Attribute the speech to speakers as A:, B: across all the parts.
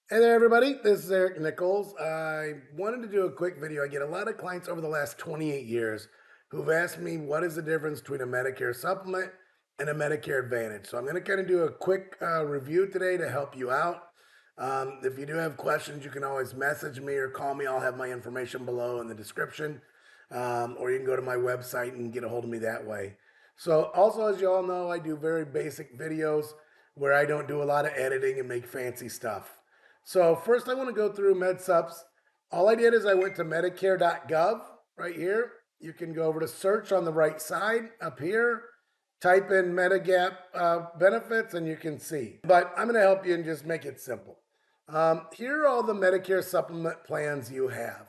A: Hey there, everybody. This is Eric Nichols. I wanted to do a quick video. I get a lot of clients over the last 28 years who've asked me what is the difference between a Medicare supplement and a Medicare Advantage. So I'm going to kind of do a quick review today to help you out. If you do have questions, you can always message me or call me. I'll have my information below in the description, or you can go to my website and get a hold of me that way. So also, as you all know, I do very basic videos where I don't do a lot of editing and make fancy stuff. So first I want to go through MedSups. All I did is I went to Medicare.gov right here. You can go over to search on the right side up here, type in Medigap benefits and you can see. But I'm going to help you and just make it simple. Here are all the Medicare supplement plans you have.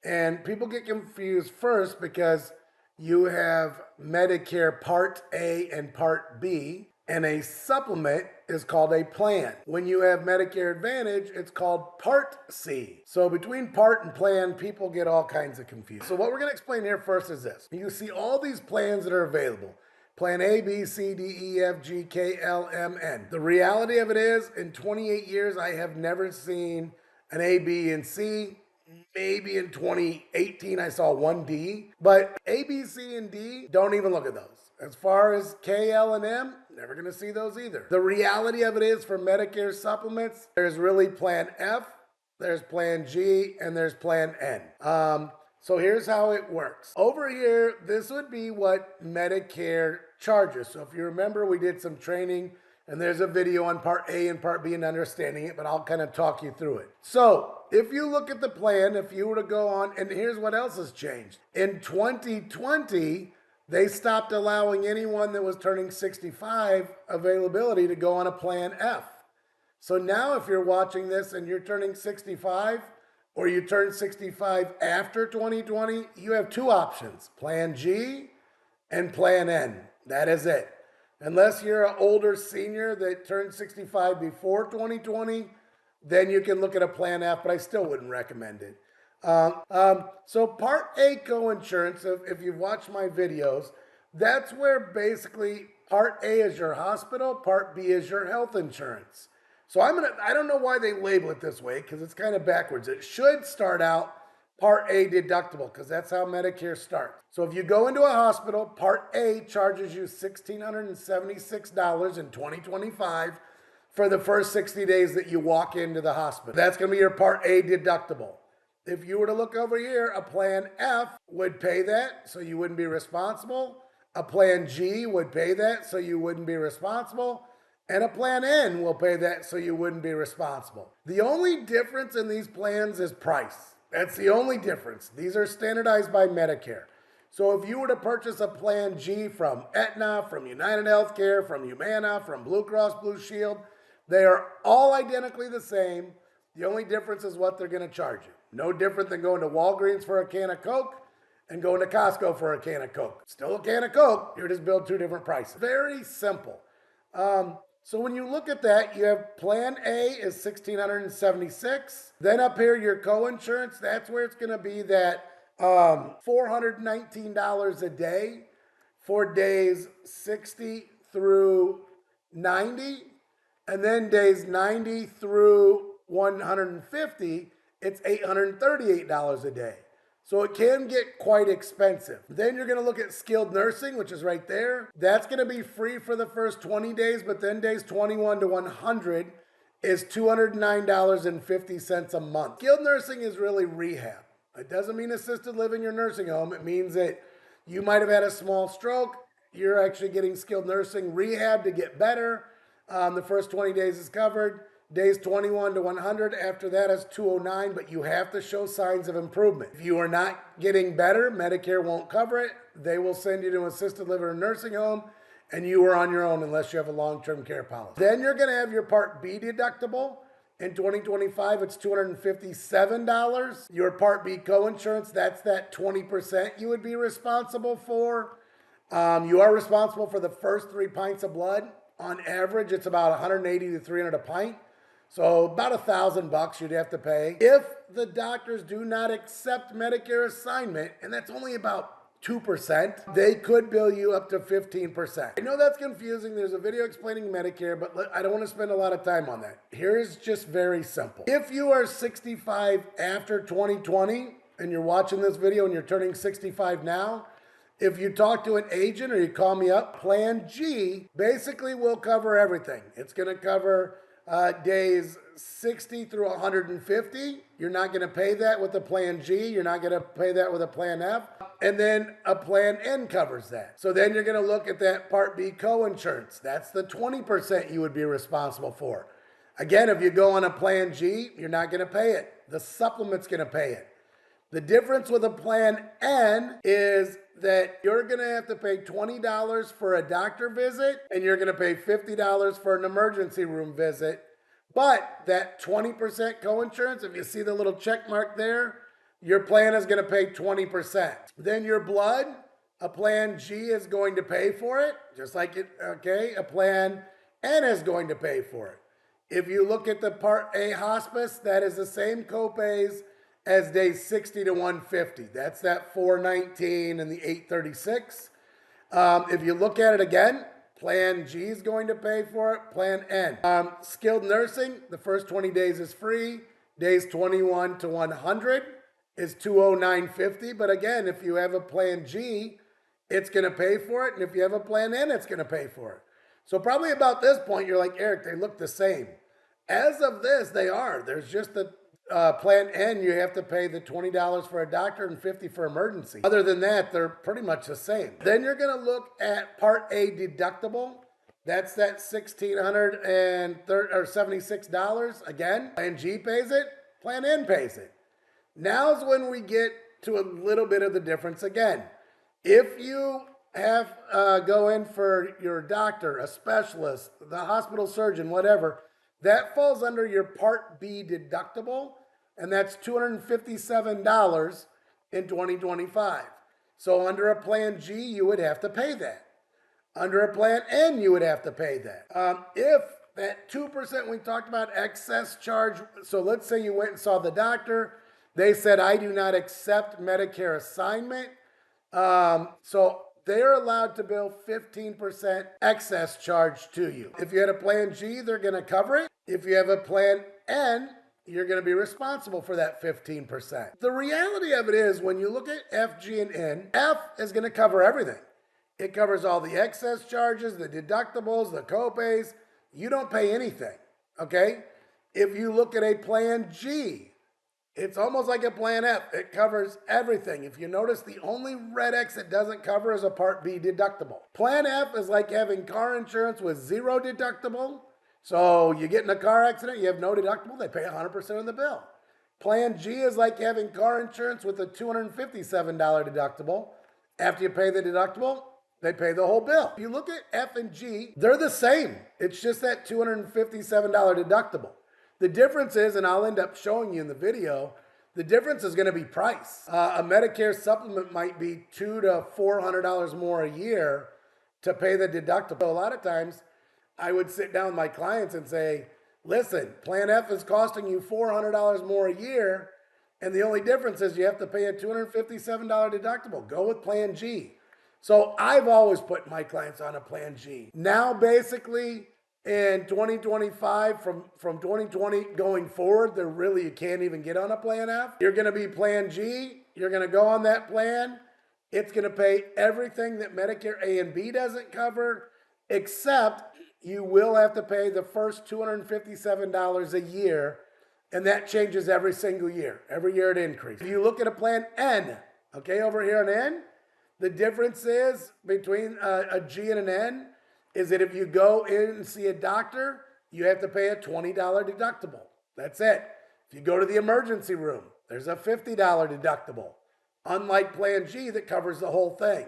A: And people get confused first because you have Medicare Part A and Part B, and a supplement is called a plan. When you have Medicare Advantage, it's called Part C. So between part and plan, people get all kinds of confused. So what we're going to explain here first is this. You see all these plans that are available. Plan A, B, C, D, E, F, G, K, L, M, N. The reality of it is, in 28 years, I have never seen an A, B, and C. Maybe in 2018, I saw one D. But A, B, C, and D, don't even look at those. As far as K, L, and M, never going to see those either. The reality of it is, for Medicare supplements, there's really Plan F, there's Plan G, and there's Plan N. So here's how it works. Over here, this would be what Medicare charges. So if you remember, we did some training and there's a video on Part A and Part B and understanding it, but I'll kind of talk you through it. So if you look at the plan, if you were to go on, and here's what else has changed. In 2020, they stopped allowing anyone that was turning 65 availability to go on a Plan F. So now if you're watching this and you're turning 65, or you turn 65 after 2020, you have two options, Plan G and Plan N. That is it. Unless you're an older senior that turned 65 before 2020, then you can look at a Plan F, but I still wouldn't recommend it. So Part A coinsurance, if you've watched my videos, that's where basically Part A is your hospital, Part B is your health insurance. So I don't know why they label it this way because it's kind of backwards. It should start out Part A deductible because that's how Medicare starts. So if you go into a hospital, Part A charges you $1,676 in 2025 for the first 60 days that you walk into the hospital. That's going to be your Part A deductible. If you were to look over here, a Plan F would pay that, so you wouldn't be responsible. A Plan G would pay that, so you wouldn't be responsible. And a Plan N will pay that, so you wouldn't be responsible. The only difference in these plans is price. That's the only difference. These are standardized by Medicare. So if you were to purchase a Plan G from Aetna, from United Healthcare, from Humana, from Blue Cross Blue Shield, they are all identically the same. The only difference is what they're going to charge you. No different than going to Walgreens for a can of Coke and going to Costco for a can of Coke. Still a can of Coke, you're just billed two different prices. Very simple. So when you look at that, you have Plan A is $1,676. Then up here, your coinsurance, that's where it's going to be that $419 a day for days 60 through 90. And then days 90 through 150, it's $838 a day. So it can get quite expensive. Then you're going to look at skilled nursing, which is right there. That's going to be free for the first 20 days, but then days 21 to 100 is $209.50 a month. Skilled nursing is really rehab. It doesn't mean assisted living or nursing home. It means that you might have had a small stroke. You're actually getting skilled nursing rehab to get better. The first 20 days is covered. Days 21 to 100, after that is 209, but you have to show signs of improvement. If you are not getting better, Medicare won't cover it. They will send you to an assisted living or nursing home, and you are on your own unless you have a long-term care policy. Then you're going to have your Part B deductible. In 2025, it's $257. Your Part B coinsurance, that's that 20% you would be responsible for. You are responsible for the first 3 pints of blood. On average, it's about 180 to 300 a pint. So about $1,000 you'd have to pay. If the doctors do not accept Medicare assignment, and that's only about 2%, they could bill you up to 15%. I know that's confusing. There's a video explaining Medicare, but I don't want to spend a lot of time on that. Here's just very simple. If you are 65 after 2020 and you're watching this video and you're turning 65 now, if you talk to an agent or you call me up, Plan G basically will cover everything. It's going to cover days 60 through 150. You're not going to pay that with a Plan G. You're not going to pay that with a Plan F. And then a Plan N covers that. So then you're going to look at that Part B co-insurance. That's the 20% you would be responsible for. Again, if you go on a Plan G, you're not going to pay it. The supplement's going to pay it. The difference with a Plan N is that you're going to have to pay $20 for a doctor visit and you're going to pay $50 for an emergency room visit. But that 20% coinsurance, if you see the little check mark there, your plan is going to pay 20%. Then your blood, a Plan G is going to pay for it, just like it, okay? A Plan N is going to pay for it. If you look at the Part A hospice, that is the same copays as days 60 to 150. That's that $419 and the $836. If you look at it again, Plan G is going to pay for it, Plan N. Skilled nursing, the first 20 days is free. Days 21 to 100 is $209.50. But again, if you have a Plan G, it's going to pay for it. And if you have a Plan N, it's going to pay for it. So probably about this point, you're like, Eric, they look the same. As of this, they are. There's just the Plan N, you have to pay the $20 for a doctor and $50 for emergency. Other than that, they're pretty much the same. Then you're going to look at Part A deductible. That's that $1,676. Again, Plan G pays it, Plan N pays it. Now's when we get to a little bit of the difference again. If you have go in for your doctor, a specialist, the hospital surgeon, whatever, that falls under your Part B deductible, and that's $257 in 2025. So under a Plan G, you would have to pay that. Under a Plan N, you would have to pay that. If that 2% we talked about excess charge, so let's say you went and saw the doctor, they said, I do not accept Medicare assignment. So they're allowed to bill 15% excess charge to you. If you had a Plan G, they're going to cover it. If you have a Plan N, you're going to be responsible for that 15%. The reality of it is when you look at F, G, and N, F is going to cover everything. It covers all the excess charges, the deductibles, the copays. You don't pay anything, okay? If you look at a Plan G, it's almost like a Plan F. It covers everything. If you notice, the only red X it doesn't cover is a Part B deductible. Plan F is like having car insurance with zero deductible. So you get in a car accident, you have no deductible, they pay 100% of the bill. Plan G is like having car insurance with a $257 deductible. After you pay the deductible, they pay the whole bill. If you look at F and G, they're the same. It's just that $257 deductible. The difference is, and I'll end up showing you in the video, the difference is going to be price. A Medicare supplement might be $200 to $400 more a year to pay the deductible. So a lot of times, I would sit down with my clients and say, listen, Plan F is costing you $400 more a year, and the only difference is you have to pay a $257 deductible. Go with Plan G. So I've always put my clients on a Plan G. Now, basically, in 2025, from 2020 going forward, you can't even get on a Plan F. You're going to be Plan G. You're going to go on that plan. It's going to pay everything that Medicare A and B doesn't cover, except you will have to pay the first $257 a year, and that changes every single year. Every year it increases. If you look at a Plan N, okay, over here on N, the difference is between a G and an N is that if you go in and see a doctor, you have to pay a $20 deductible. That's it. If you go to the emergency room, there's a $50 deductible, unlike Plan G that covers the whole thing.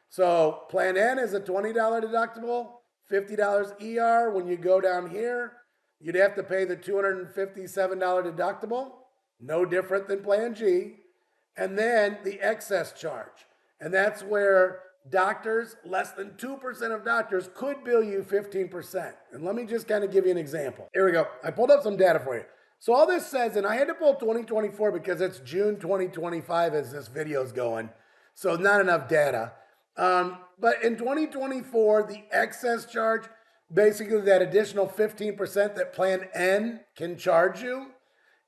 A: So Plan N is a $20 deductible, $50 ER. When you go down here, you'd have to pay the $257 deductible, no different than Plan G, and then the excess charge. And that's where doctors, less than 2% of doctors could bill you 15%. And let me just kind of give you an example. Here we go. I pulled up some data for you. So all this says, and I had to pull 2024 because it's June 2025 as this video is going. So not enough data. But in 2024, the excess charge, basically that additional 15% that Plan N can charge you,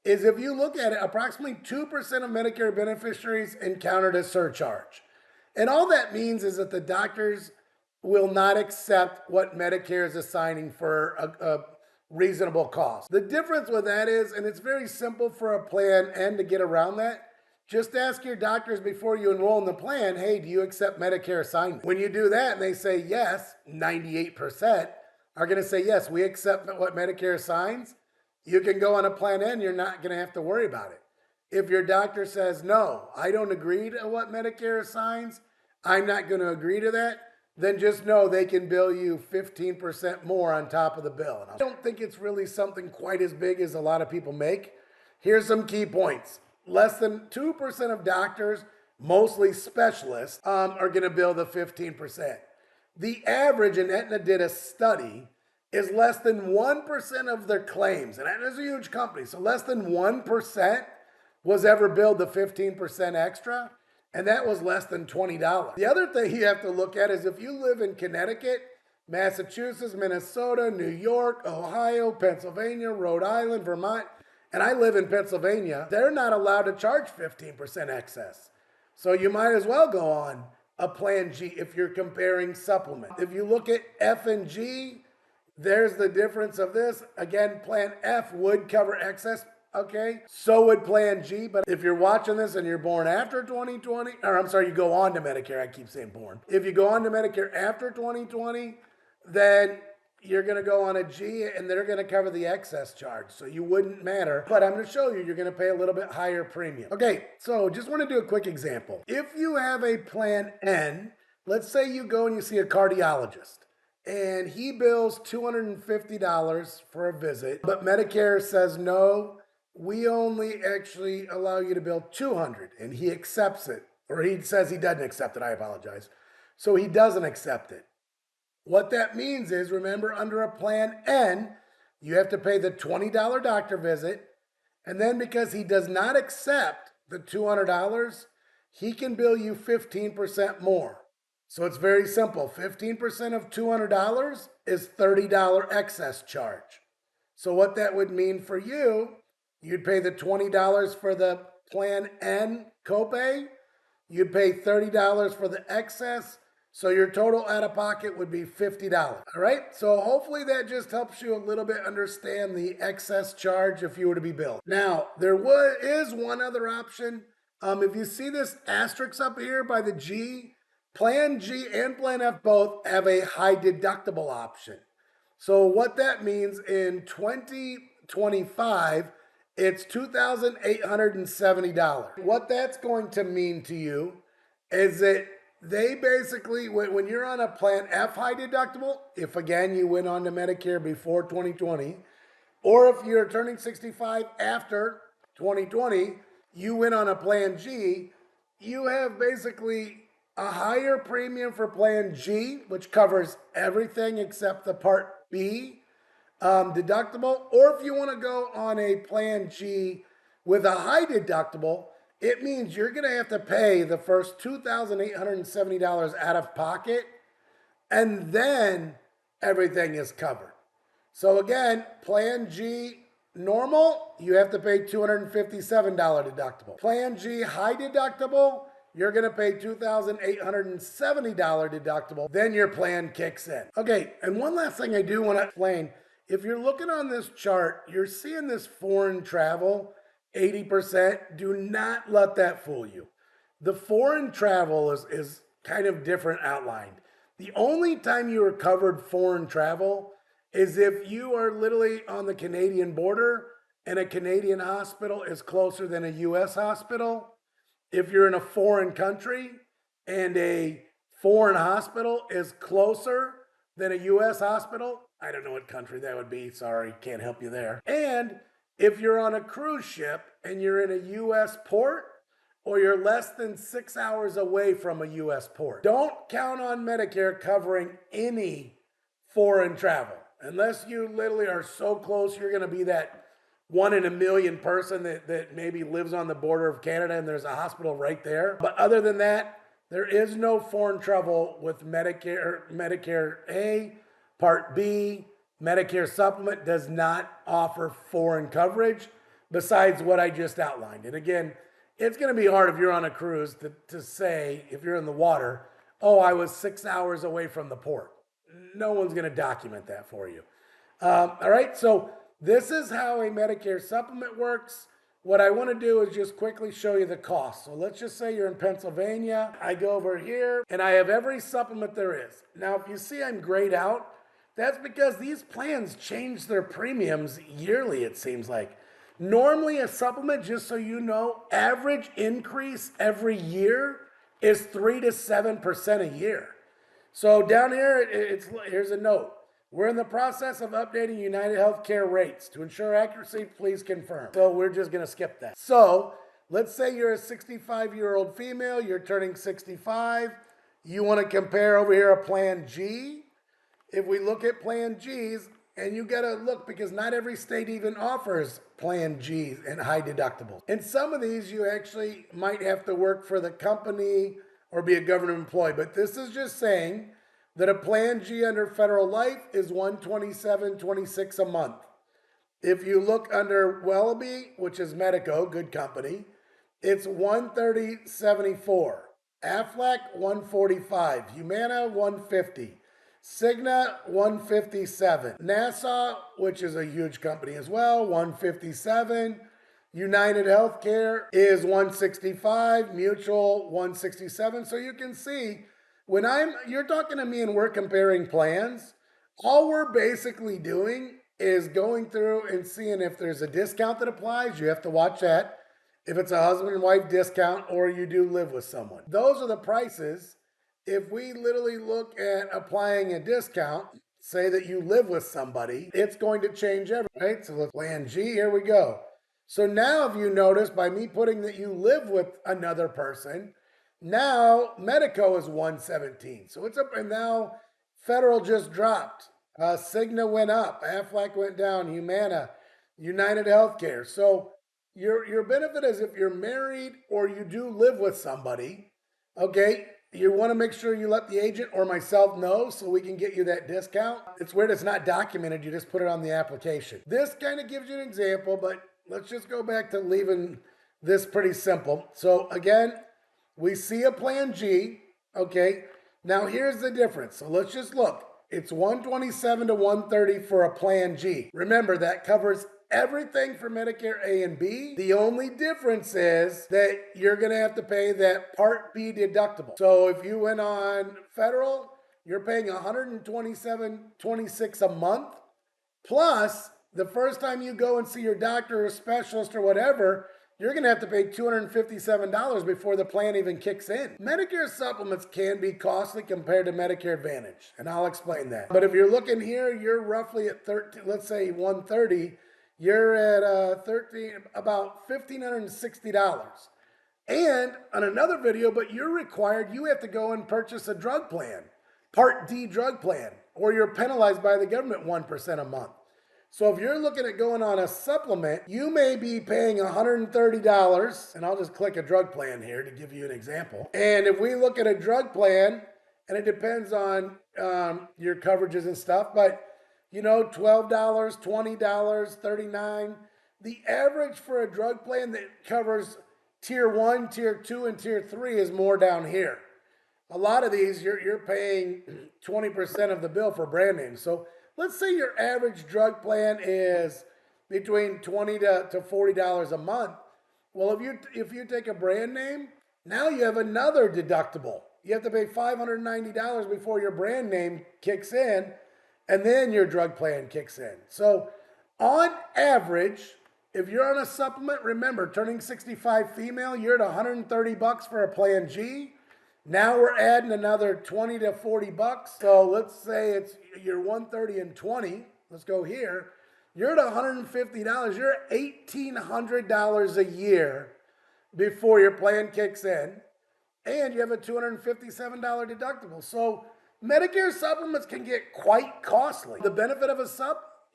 A: is if you look at it, approximately 2% of Medicare beneficiaries encountered a surcharge. And all that means is that the doctors will not accept what Medicare is assigning for a reasonable cost. The difference with that is, and it's very simple for a Plan N to get around that, just ask your doctors before you enroll in the plan, hey, do you accept Medicare assignment? When you do that and they say yes, 98% are going to say yes, we accept what Medicare assigns. You can go on a Plan N, you're not going to have to worry about it. If your doctor says, no, I don't agree to what Medicare assigns, I'm not going to agree to that, then just know they can bill you 15% more on top of the bill. And I don't think it's really something quite as big as a lot of people make. Here's some key points. Less than 2% of doctors, mostly specialists, are going to bill the 15%. The average, and Aetna did a study, is less than 1% of their claims. And Aetna's a huge company, so less than 1% was ever billed the 15% extra, and that was less than $20. The other thing you have to look at is if you live in Connecticut, Massachusetts, Minnesota, New York, Ohio, Pennsylvania, Rhode Island, Vermont, and I live in Pennsylvania, they're not allowed to charge 15% excess. So you might as well go on a Plan G if you're comparing supplement. If you look at F and G, there's the difference of this. Again, Plan F would cover excess, okay? So would Plan G, but if you're watching this and you're born after 2020, or I'm sorry, you go on to Medicare, I keep saying born. If you go on to Medicare after 2020, then you're going to go on a G and they're going to cover the excess charge. So you wouldn't matter. But I'm going to show you, you're going to pay a little bit higher premium. Okay, so just want to do a quick example. If you have a Plan N, let's say you go and you see a cardiologist and he bills $250 for a visit, but Medicare says, no, we only actually allow you to bill $200, and he accepts it. Or he says he doesn't accept it, I apologize. So he doesn't accept it. What that means is, remember, under a Plan N, you have to pay the $20 doctor visit, and then because he does not accept the $200, he can bill you 15% more. So it's very simple. 15% of $200 is $30 excess charge. So what that would mean for you, you'd pay the $20 for the Plan N copay, you'd pay $30 for the excess, so your total out-of-pocket would be $50. All right, so hopefully that just helps you a little bit understand the excess charge if you were to be billed. Now, there is one other option. If you see this asterisk up here by the G, Plan G and Plan F both have a high deductible option. So what that means in 2025, it's $2,870. What that's going to mean to you is that they basically, when you're on a Plan F high deductible, if again you went on to Medicare before 2020, or if you're turning 65 after 2020, you went on a Plan G, you have basically a higher premium for Plan G, which covers everything except the Part B deductible. Or if you want to go on a Plan G with a high deductible, it means you're going to have to pay the first $2,870 out of pocket, and then everything is covered. So again, Plan G normal, you have to pay $257 deductible. Plan G high deductible, you're going to pay $2,870 deductible. Then your plan kicks in. Okay, and one last thing I do want to explain. If you're looking on this chart, you're seeing this foreign travel, 80%. Do not let that fool you. The foreign travel is kind of different outlined. The only time you are covered foreign travel is if you are literally on the Canadian border and a Canadian hospital is closer than a US hospital. If you're in a foreign country and a foreign hospital is closer than a US hospital, I don't know what country that would be, sorry, can't help you there. And if you're on a cruise ship and you're in a US port, or you're less than 6 hours away from a US port. Don't count on Medicare covering any foreign travel. Unless you literally are so close, you're gonna be that 1 in a million person that maybe lives on the border of Canada and there's a hospital right there. But other than that, There is no foreign travel with Medicare A, Part B. Medicare Supplement does not offer foreign coverage besides what I just outlined. And again, it's going to be hard if you're on a cruise to say, if you're in the water, oh, I was 6 hours away from the port. No one's going to document that for you. All right, so this is how a Medicare supplement works. What I want to do is just quickly show you the cost. So let's just say you're in Pennsylvania. I go over here and I have every supplement there is. Now, if you see I'm grayed out, that's because these plans change their premiums yearly, it seems like. Normally, a supplement, just so you know, average increase every year is 3 to 7% a year. So down here, here's a note. We're in the process of updating United Healthcare rates. To ensure accuracy, please confirm. So we're just going to skip that. So let's say you're a 65-year-old female. You're turning 65. You want to compare over here a Plan G. If we look at Plan Gs, and you got to look because not every state even offers Plan Gs and high deductibles. In some of these, you actually might have to work for the company or be a government employee. But this is just saying that a Plan G under federal life is $127.26 a month. If you look under Wellaby, which is Medico, good company, it's $130.74. Aflac $145, Humana $150, Cigna $157, Nassau, which is a huge company as well, $157. United Healthcare is $165, Mutual $167. So you can see when you're talking to me and we're comparing plans, all we're basically doing is going through and seeing if there's a discount that applies. You have to watch that. If it's a husband and wife discount or you do live with someone. Those are the prices. If we literally look at applying a discount, say that you live with somebody, it's going to change everything, right? So let's Plan G, here we go. So now if you notice by me putting that you live with another person, now Medico is $117. So it's up, and now Federal just dropped. Cigna went up, Aflac went down, Humana, United Healthcare. So your benefit is if you're married or you do live with somebody, okay, you want to make sure you let the agent or myself know so we can get you that discount. It's weird it's not documented, you just put it on the application. This kind of gives you an example, but let's just go back to leaving this pretty simple. So again, we see a Plan G, okay? Now here's the difference. So let's just look. It's $127 to $130 for a Plan G. Remember, that covers everything for Medicare A and B. The only difference is that you're going to have to pay that Part B deductible. So if you went on federal, you're paying $127.26 a month. Plus, the first time you go and see your doctor or specialist or whatever, you're going to have to pay $257 before the plan even kicks in. Medicare supplements can be costly compared to Medicare Advantage, and I'll explain that. But if you're looking here, you're roughly at 13, let's say 130, you're at about $1,560. And on another video, but you're required, you have to go and purchase a drug plan, Part D drug plan, or you're penalized by the government 1% a month. So if you're looking at going on a supplement, you may be paying $130, and I'll just click a drug plan here to give you an example. And if we look at a drug plan, and it depends on your coverages and stuff, but you know, $12, $20, $39. The average for a drug plan that covers Tier 1, Tier 2, and Tier 3 is more down here. A lot of these, you're paying 20% of the bill for brand names. So let's say your average drug plan is between $20 to $40 a month. Well, if you take a brand name, now you have another deductible. You have to pay $590 before your brand name kicks in, and then your drug plan kicks in. So on average, if you're on a supplement, remember, turning 65 female, you're at $130 for a Plan G. Now we're adding another 20 to 40 bucks. So let's say you're 130 and 20. Let's go here. You're at $150. You're at $1,800 a year before your plan kicks in. And you have a $257 deductible. So Medicare supplements can get quite costly. The benefit of a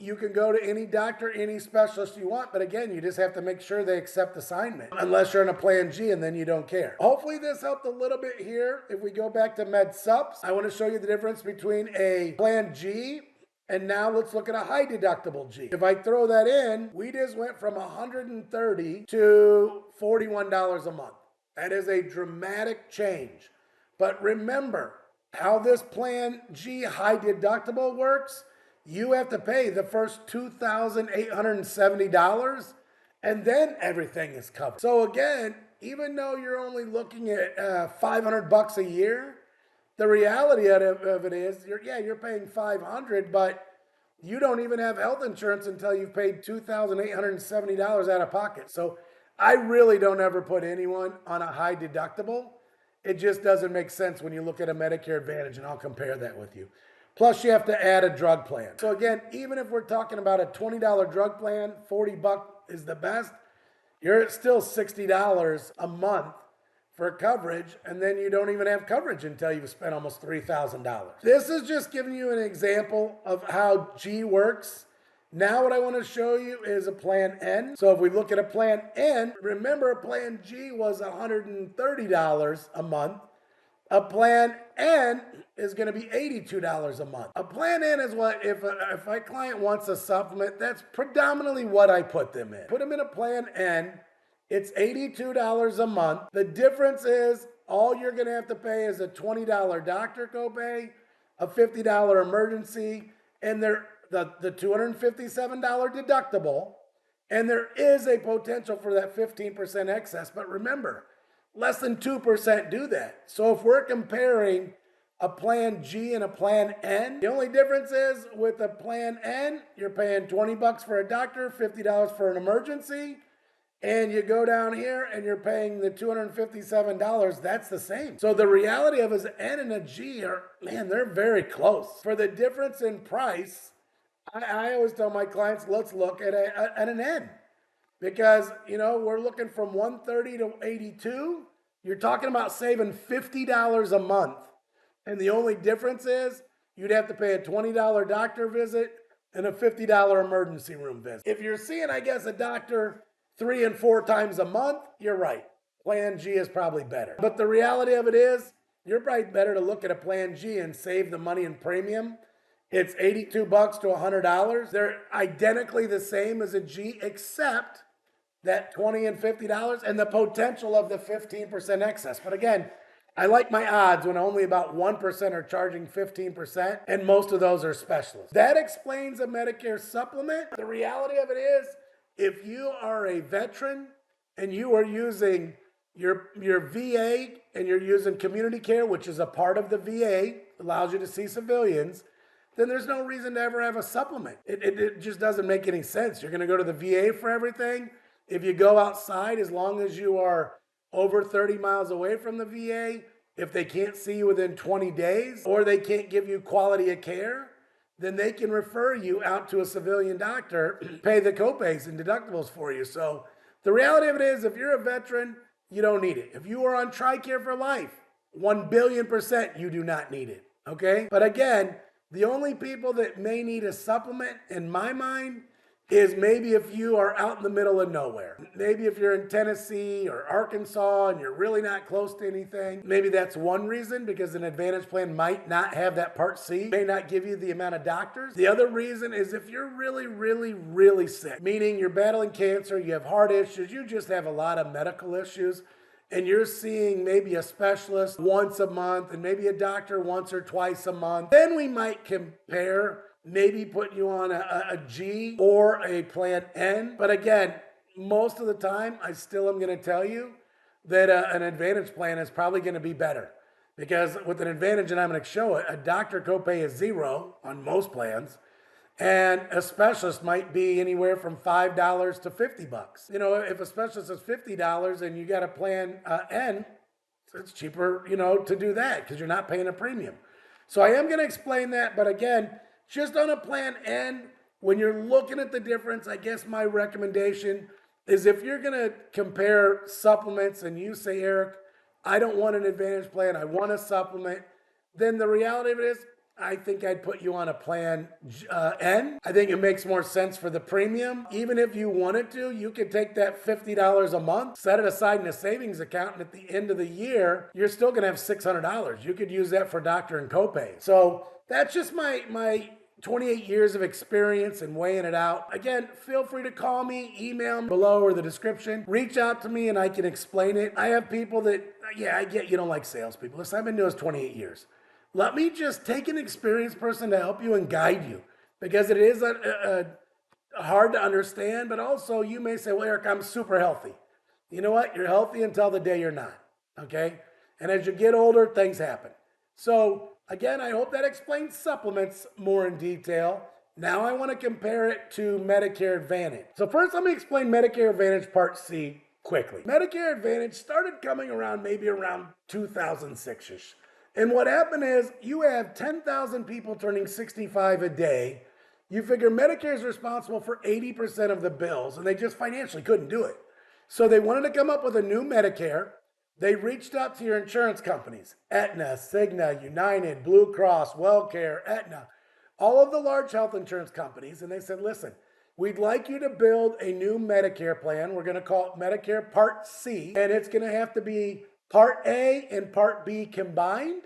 A: you can go to any doctor, any specialist you want, but again, you just have to make sure they accept assignment, unless you're in a Plan G and then you don't care. Hopefully this helped a little bit here. If we go back to Med Sups, I want to show you the difference between a Plan G and now let's look at a high deductible G. If I throw that in, we just went from $130 to $41 a month. That is a dramatic change. But remember how this Plan G high deductible works. You have to pay the first $2,870 and then everything is covered. So again, even though you're only looking at $500 a year, the reality of it is, you're paying $500, but you don't even have health insurance until you've paid $2,870 out of pocket. So I really don't ever put anyone on a high deductible. It just doesn't make sense when you look at a Medicare Advantage, and I'll compare that with you. Plus, you have to add a drug plan. So again, even if we're talking about a $20 drug plan, $40 is the best, you're at still $60 a month for coverage, and then you don't even have coverage until you've spent almost $3,000. This is just giving you an example of how G works. Now what I want to show you is a Plan N. So if we look at a Plan N, remember a Plan G was $130 a month. A Plan N is going to be $82 a month. A Plan N is what, if my client wants a supplement, that's predominantly what I put them in. Put them in a Plan N. It's $82 a month. The difference is all you're going to have to pay is a $20 doctor copay, a $50 emergency, and the $257 deductible. And there is a potential for that 15% excess. But remember, less than 2% do that. So if we're comparing a Plan G and a Plan N, the only difference is with a Plan N, you're paying $20 for a doctor, $50 for an emergency. And you go down here and you're paying the $257, that's the same. So the reality of is N and a G are, man, they're very close. For the difference in price, I always tell my clients, let's look at an N. Because, we're looking from $130 to $82. You're talking about saving $50 a month. And the only difference is you'd have to pay a $20 doctor visit and a $50 emergency room visit. If you're seeing, I guess, a doctor 3 and 4 times a month, you're right. Plan G is probably better. But the reality of it is, you're probably better to look at a Plan G and save the money in premium. It's $82 to $100. They're identically the same as a G, except that $20 and $50 and the potential of the 15% excess. But again, I like my odds when only about 1% are charging 15%, and most of those are specialists. That explains a Medicare supplement. The reality of it is, if you are a veteran and you are using your VA and you're using community care, which is a part of the VA, allows you to see civilians, then there's no reason to ever have a supplement. It just doesn't make any sense. You're going to go to the VA for everything. If you go outside, as long as you are over 30 miles away from the VA, if they can't see you within 20 days or they can't give you quality of care, then they can refer you out to a civilian doctor, pay the copays and deductibles for you. So the reality of it is, if you're a veteran, you don't need it. If you are on TRICARE for life, 1,000,000,000% you do not need it, okay? But again, the only people that may need a supplement, in my mind, is maybe if you are out in the middle of nowhere. Maybe if you're in Tennessee or Arkansas and you're really not close to anything, maybe that's one reason, because an Advantage plan might not have that Part C, may not give you the amount of doctors. The other reason is if you're really, really, really sick, meaning you're battling cancer, you have heart issues, you just have a lot of medical issues, and you're seeing maybe a specialist once a month and maybe a doctor once or twice a month, then we might compare, maybe put you on a G or a Plan N. But again, most of the time, I still am going to tell you that an Advantage plan is probably going to be better. Because with an Advantage, and I'm going to show it, a doctor copay is $0 on most plans. And a specialist might be anywhere from $5 to $50. If a specialist is $50 and you got a Plan N, it's cheaper, to do that because you're not paying a premium. So I am going to explain that. But again, just on a Plan N, when you're looking at the difference, I guess my recommendation is if you're going to compare supplements and you say, Eric, I don't want an Advantage plan, I want a supplement, then the reality of it is I think I'd put you on a plan N. I think it makes more sense for the premium. Even if you wanted to, you could take that $50 a month, set it aside in a savings account, and at the end of the year, you're still gonna have $600. You could use that for doctor and copay. So that's just my 28 years of experience and weighing it out. Again, feel free to call me, email me below or the description. Reach out to me and I can explain it. I have people that, yeah, I get you don't like salespeople. Listen, I've been doing this 28 years. Let me just take an experienced person to help you and guide you, because it is hard to understand, but also you may say, well, Eric, I'm super healthy. You know what? You're healthy until the day you're not, okay? And as you get older, things happen. So again, I hope that explains supplements more in detail. Now I want to compare it to Medicare Advantage. So first, let me explain Medicare Advantage Part C quickly. Medicare Advantage started coming around maybe around 2006-ish. And what happened is you have 10,000 people turning 65 a day. You figure Medicare is responsible for 80% of the bills, and they just financially couldn't do it. So they wanted to come up with a new Medicare. They reached out to your insurance companies, Aetna, Cigna, United, Blue Cross, WellCare, Aetna, all of the large health insurance companies, and they said, listen, we'd like you to build a new Medicare plan. We're going to call it Medicare Part C, and it's going to have to be Part A and Part B combined,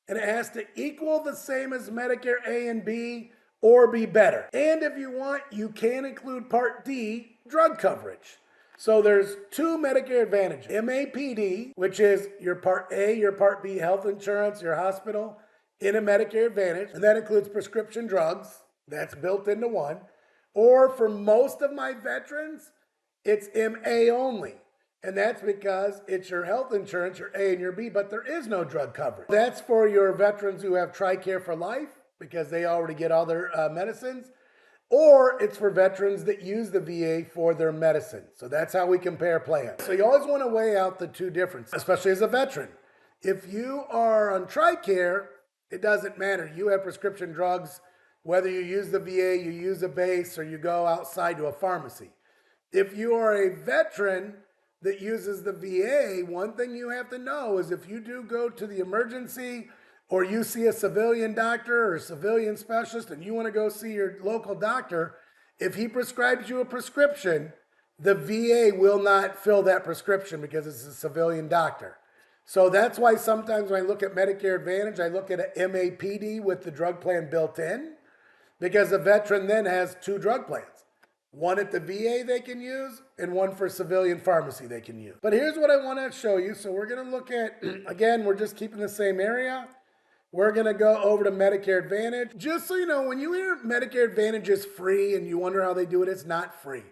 A: and it has to equal the same as Medicare A and B or be better. And if you want, you can include Part D drug coverage. So there's two Medicare Advantage. MAPD, which is your Part A, your Part B health insurance, your hospital in a Medicare Advantage, and that includes prescription drugs. That's built into one. Or for most of my veterans, it's MA only. And that's because it's your health insurance, your A and your B, but there is no drug coverage. That's for your veterans who have TRICARE for life because they already get all their medicines, or it's for veterans that use the VA for their medicine. So that's how we compare plans. So you always want to weigh out the two differences, especially as a veteran. If you are on TRICARE, it doesn't matter. You have prescription drugs, whether you use the VA, you use a base, or you go outside to a pharmacy. If you are a veteran that uses the VA, one thing you have to know is if you do go to the emergency or you see a civilian doctor or a civilian specialist and you want to go see your local doctor, if he prescribes you a prescription, the VA will not fill that prescription because it's a civilian doctor. So that's why sometimes when I look at Medicare Advantage, I look at an MAPD with the drug plan built in, because a veteran then has two drug plans. One at the VA they can use, and one for civilian pharmacy they can use. But here's what I want to show you. So we're going to look at, again, we're just keeping the same area. We're going to go over to Medicare Advantage. Just so you know, when you hear Medicare Advantage is free and you wonder how they do it, it's not free.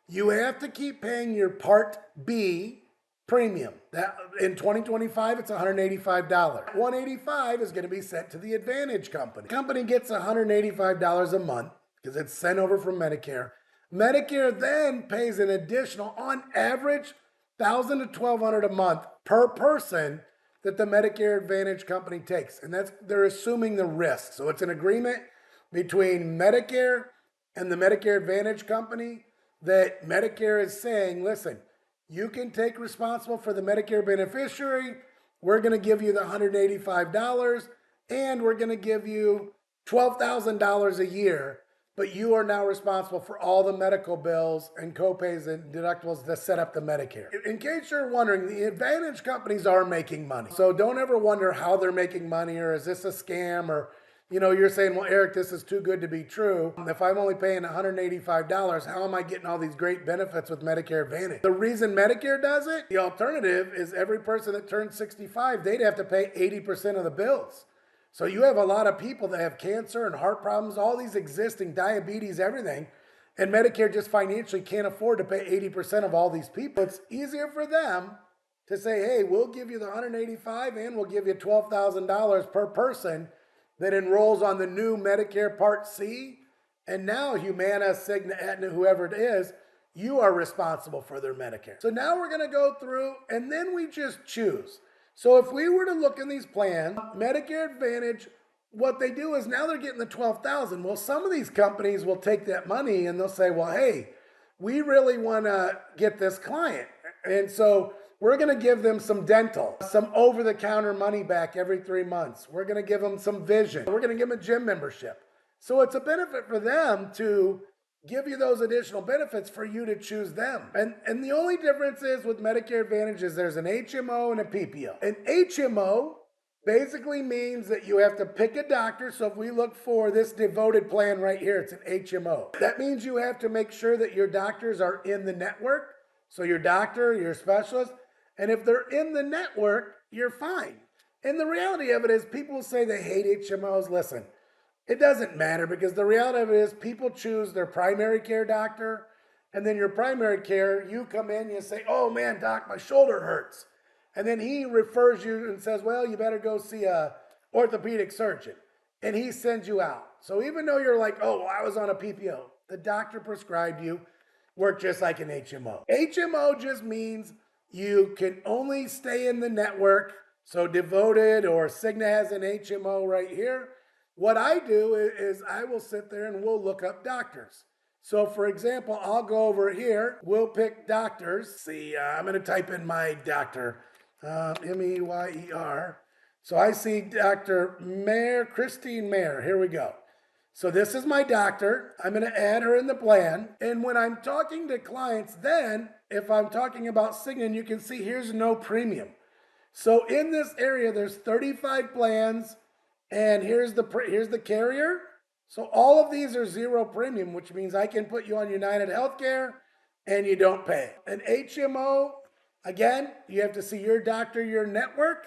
A: You have to keep paying your Part B premium. That in 2025, it's $185. $185 is going to be sent to the Advantage company. The company gets $185 a month because it's sent over from Medicare. Medicare then pays an additional, on average, $1,000 to $1,200 a month per person that the Medicare Advantage company takes. And they're assuming the risk. So it's an agreement between Medicare and the Medicare Advantage company that Medicare is saying, listen, you can take responsible for the Medicare beneficiary. We're going to give you the $185 and we're going to give you $12,000 a year. But you are now responsible for all the medical bills and copays and deductibles that set up the Medicare. In case you're wondering, the Advantage companies are making money. So don't ever wonder how they're making money, or is this a scam, or you're saying, well, Eric, this is too good to be true. If I'm only paying $185, how am I getting all these great benefits with Medicare Advantage? The reason Medicare does it, the alternative is every person that turns 65, they'd have to pay 80% of the bills. So you have a lot of people that have cancer and heart problems, all these existing diabetes, everything, and Medicare just financially can't afford to pay 80% of all these people. It's easier for them to say, hey, we'll give you the $185 and we'll give you $12,000 per person that enrolls on the new Medicare Part C. And now Humana, Cigna, Aetna, whoever it is, you are responsible for their Medicare. So now we're going to go through and then we just choose. So if we were to look in these plans, Medicare Advantage, what they do is now they're getting the $12,000. Well, some of these companies will take that money and they'll say, well, hey, we really want to get this client. And so We're going to give them some dental, some over-the-counter money back every 3 months. We're going to give them some vision. We're going to give them a gym membership. So it's a benefit for them to give you those additional benefits for you to choose them. And the only difference is with Medicare Advantage is there's an HMO and a PPO. An HMO basically means that you have to pick a doctor. So if we look for this devoted plan right here, it's an HMO. That means you have to make sure that your doctors are in the network. So your doctor, your specialist, and if they're in the network, you're fine. And the reality of it is people say they hate HMOs. Listen, it doesn't matter because the reality of it is people choose their primary care doctor. And then your primary care, you come in, you say, oh man, doc, my shoulder hurts. And then he refers you and says, well, you better go see a orthopedic surgeon. And he sends you out. So even though you're like, oh, well, I was on a PPO, the doctor prescribed you, work just like an HMO. HMO just means you can only stay in the network. So Devoted or Cigna has an HMO right here. What I do is I will sit there and we'll look up doctors. So for example, I'll go over here. We'll pick doctors. See, I'm going to type in my doctor, M-E-Y-E-R. So I see Dr. Mayer, Christine Mayer. Here we go. So this is my doctor. I'm going to add her in the plan. And when I'm talking to clients, then if I'm talking about Cigna, you can see here's no premium. So in this area, there's 35 plans, and here's the carrier. So all of these are zero premium, which means I can put you on United Healthcare and you don't pay. An HMO, again, you have to see your doctor, your network,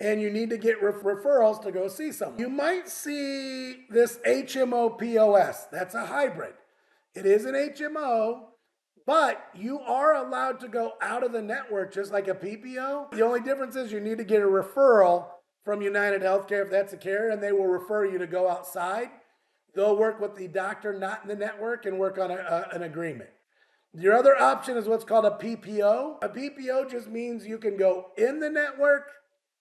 A: and you need to get referrals to go see someone. You might see this HMO POS. That's a hybrid. It is an HMO, but you are allowed to go out of the network just like a PPO. The only difference is you need to get a referral from United Healthcare if that's a carrier, and they will refer you to go outside. They'll work with the doctor not in the network and work on an agreement. Your other option is what's called a PPO. A PPO just means you can go in the network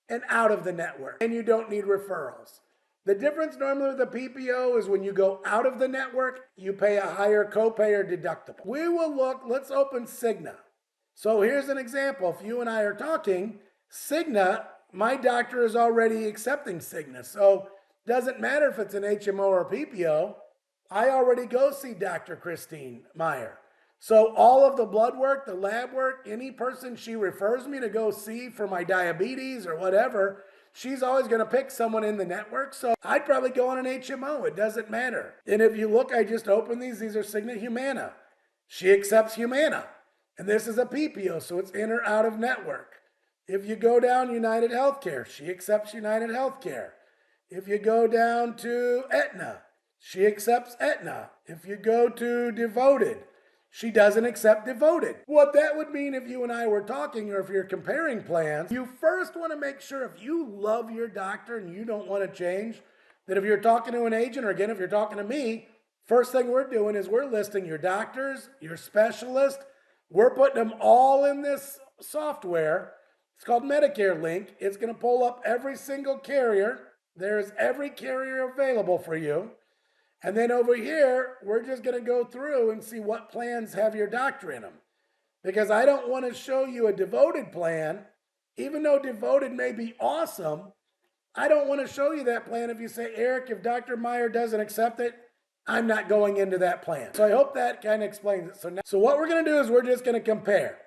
A: and out of the network, and you don't need referrals. The difference normally with a PPO is when you go out of the network, you pay a higher copay or deductible. We will look, let's open Cigna. So here's an example. If you and I are talking, Cigna, my doctor is already accepting Cigna. So it doesn't matter if it's an HMO or a PPO. I already go see Dr. Christine Meyer. So all of the blood work, the lab work, any person she refers me to go see for my diabetes or whatever, she's always going to pick someone in the network. So I'd probably go on an HMO. It doesn't matter. And if you look, I just opened these. These are Cigna Humana. She accepts Humana. And this is a PPO, so it's in or out of network. If you go down United Healthcare, she accepts United Healthcare. If you go down to Aetna, she accepts Aetna. If you go to Devoted, she doesn't accept Devoted. What that would mean if you and I were talking or if you're comparing plans, you first want to make sure if you love your doctor and you don't want to change, that if you're talking to an agent or again, if you're talking to me, first thing we're doing is we're listing your doctors, your specialist. We're putting them all in this software. It's called Medicare Link. It's going to pull up every single carrier. There's every carrier available for you. And then over here, we're just going to go through and see what plans have your doctor in them. Because I don't want to show you a Devoted plan, even though Devoted may be awesome. I don't want to show you that plan if you say, Eric, if Dr. Meyer doesn't accept it, I'm not going into that plan. So I hope that kind of explains it. So what we're going to do is we're just going to compare.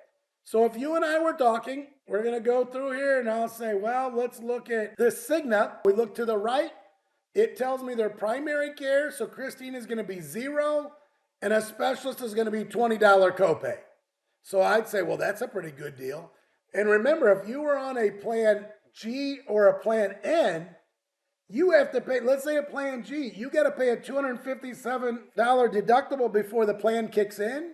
A: So if you and I were talking, we're going to go through here and I'll say, well, let's look at this Cigna. We look to the right. It tells me their primary care, so Christine is going to be $0, and a specialist is going to be $20 copay. So I'd say, well, that's a pretty good deal. And remember, if you were on a plan G or a plan N, you have to pay, let's say a plan G, you got to pay a $257 deductible before the plan kicks in.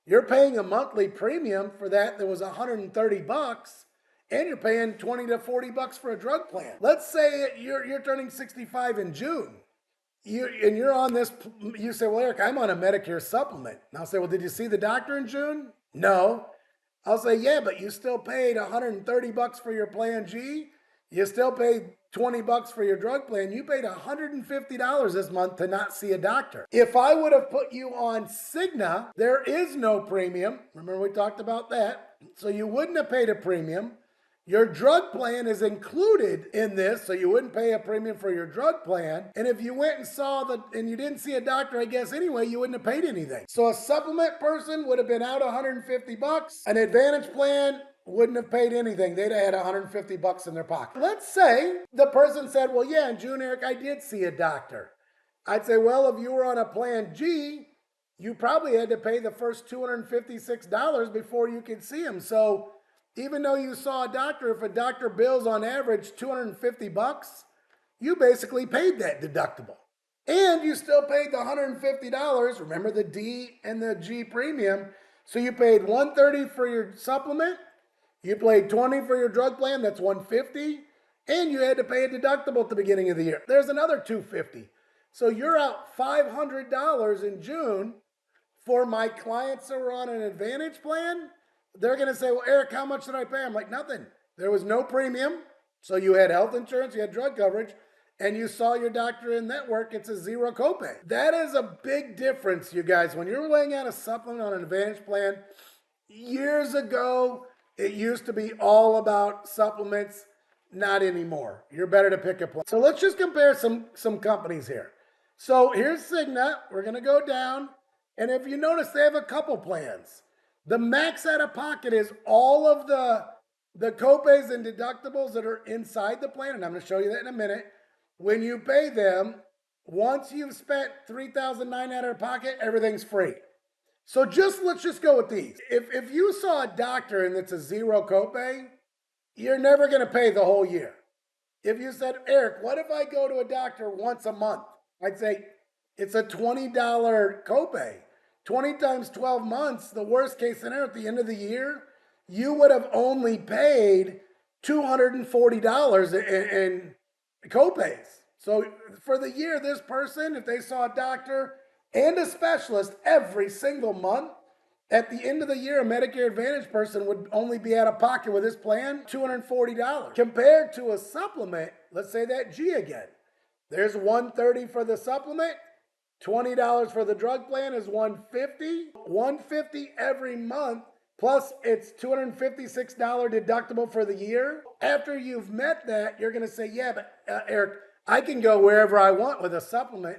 A: You're paying a monthly premium for that was $130. And you're paying $20 to $40 for a drug plan. Let's say you're turning 65 in June. You're on this, you say, well, Eric, I'm on a Medicare supplement. And I'll say, well, did you see the doctor in June? No. I'll say, yeah, but you still paid $130 for your plan G. You still paid 20 bucks for your drug plan. You paid $150 this month to not see a doctor. If I would have put you on Cigna, there is no premium. Remember we talked about that. So you wouldn't have paid a premium. Your drug plan is included in this, so you wouldn't pay a premium for your drug plan. And if you went and and you didn't see a doctor, I guess anyway, you wouldn't have paid anything. So a supplement person would have been out 150 bucks. An Advantage plan wouldn't have paid anything. They'd have had 150 bucks in their pocket. Let's say the person said, well, yeah, in June, Eric, I did see a doctor. I'd say, well, if you were on a plan G, you probably had to pay the first $256 before you could see him. So even though you saw a doctor, if a doctor bills on average 250 bucks, you basically paid that deductible. And you still paid the $150. Remember the D and the G premium. So you paid $130 for your supplement. You paid $20 for your drug plan. That's $150. And you had to pay a deductible at the beginning of the year. There's another $250. So you're out $500 in June. For my clients that were on an Advantage plan, they're going to say, well, Eric, how much did I pay? I'm like, nothing. There was no premium. So you had health insurance, you had drug coverage, and you saw your doctor in network. It's a zero copay. That is a big difference, you guys. When you're laying out a supplement on an Advantage plan, years ago, it used to be all about supplements. Not anymore. You're better to pick a plan. So let's just compare some companies here. So here's Cigna. We're going to go down. And if you notice, they have a couple plans. The max out of pocket is all of the copays and deductibles that are inside the plan, and I'm going to show you that in a minute. When you pay them, once you've spent $3,900 out of pocket, everything's free. So let's just go with these. If you saw a doctor and it's a zero copay, you're never going to pay the whole year. If you said, Eric, what if I go to a doctor once a month? I'd say it's a $20 copay. 20 times 12 months, the worst case scenario at the end of the year, you would have only paid $240 in copays. So for the year, this person, if they saw a doctor and a specialist every single month, at the end of the year, a Medicare Advantage person would only be out of pocket with this plan $240. Compared to a supplement, let's say that G again. There's $130 for the supplement. $20 for the drug plan is $150. $150 every month, plus it's $256 deductible for the year. After you've met that, you're going to say, yeah, but Eric, I can go wherever I want with a supplement.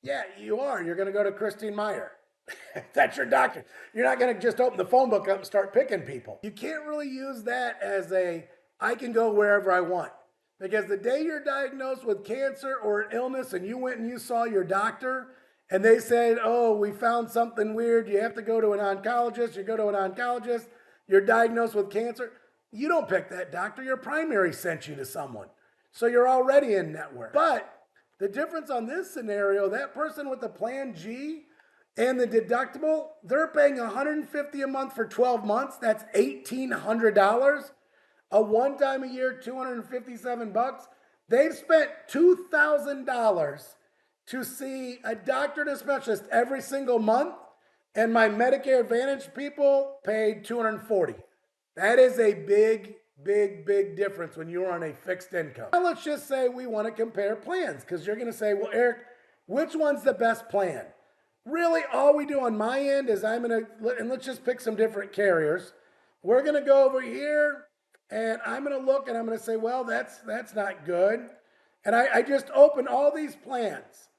A: Yeah, you are. You're going to go to Christine Meyer. That's your doctor. You're not going to just open the phone book up and start picking people. You can't really use that as I can go wherever I want. Because the day you're diagnosed with cancer or an illness and you went and you saw your doctor and they said, oh, we found something weird, you have to go to an oncologist, you go to an oncologist, you're diagnosed with cancer, you don't pick that doctor. Your primary sent you to someone. So you're already in network. But the difference on this scenario, that person with the plan G and the deductible, they're paying $150 a month for 12 months. That's $1,800. A one-time a year, 257 bucks. They've spent $2,000 to see a doctor and a specialist every single month, and my Medicare Advantage people paid $240. That is a big, big, big difference when you're on a fixed income. Now let's just say we want to compare plans, because you're going to say, well, Eric, which one's the best plan? Really, all we do on my end is and let's just pick some different carriers. We're going to go over here. And I'm going to look and I'm going to say, well, that's not good. And I just opened all these plans.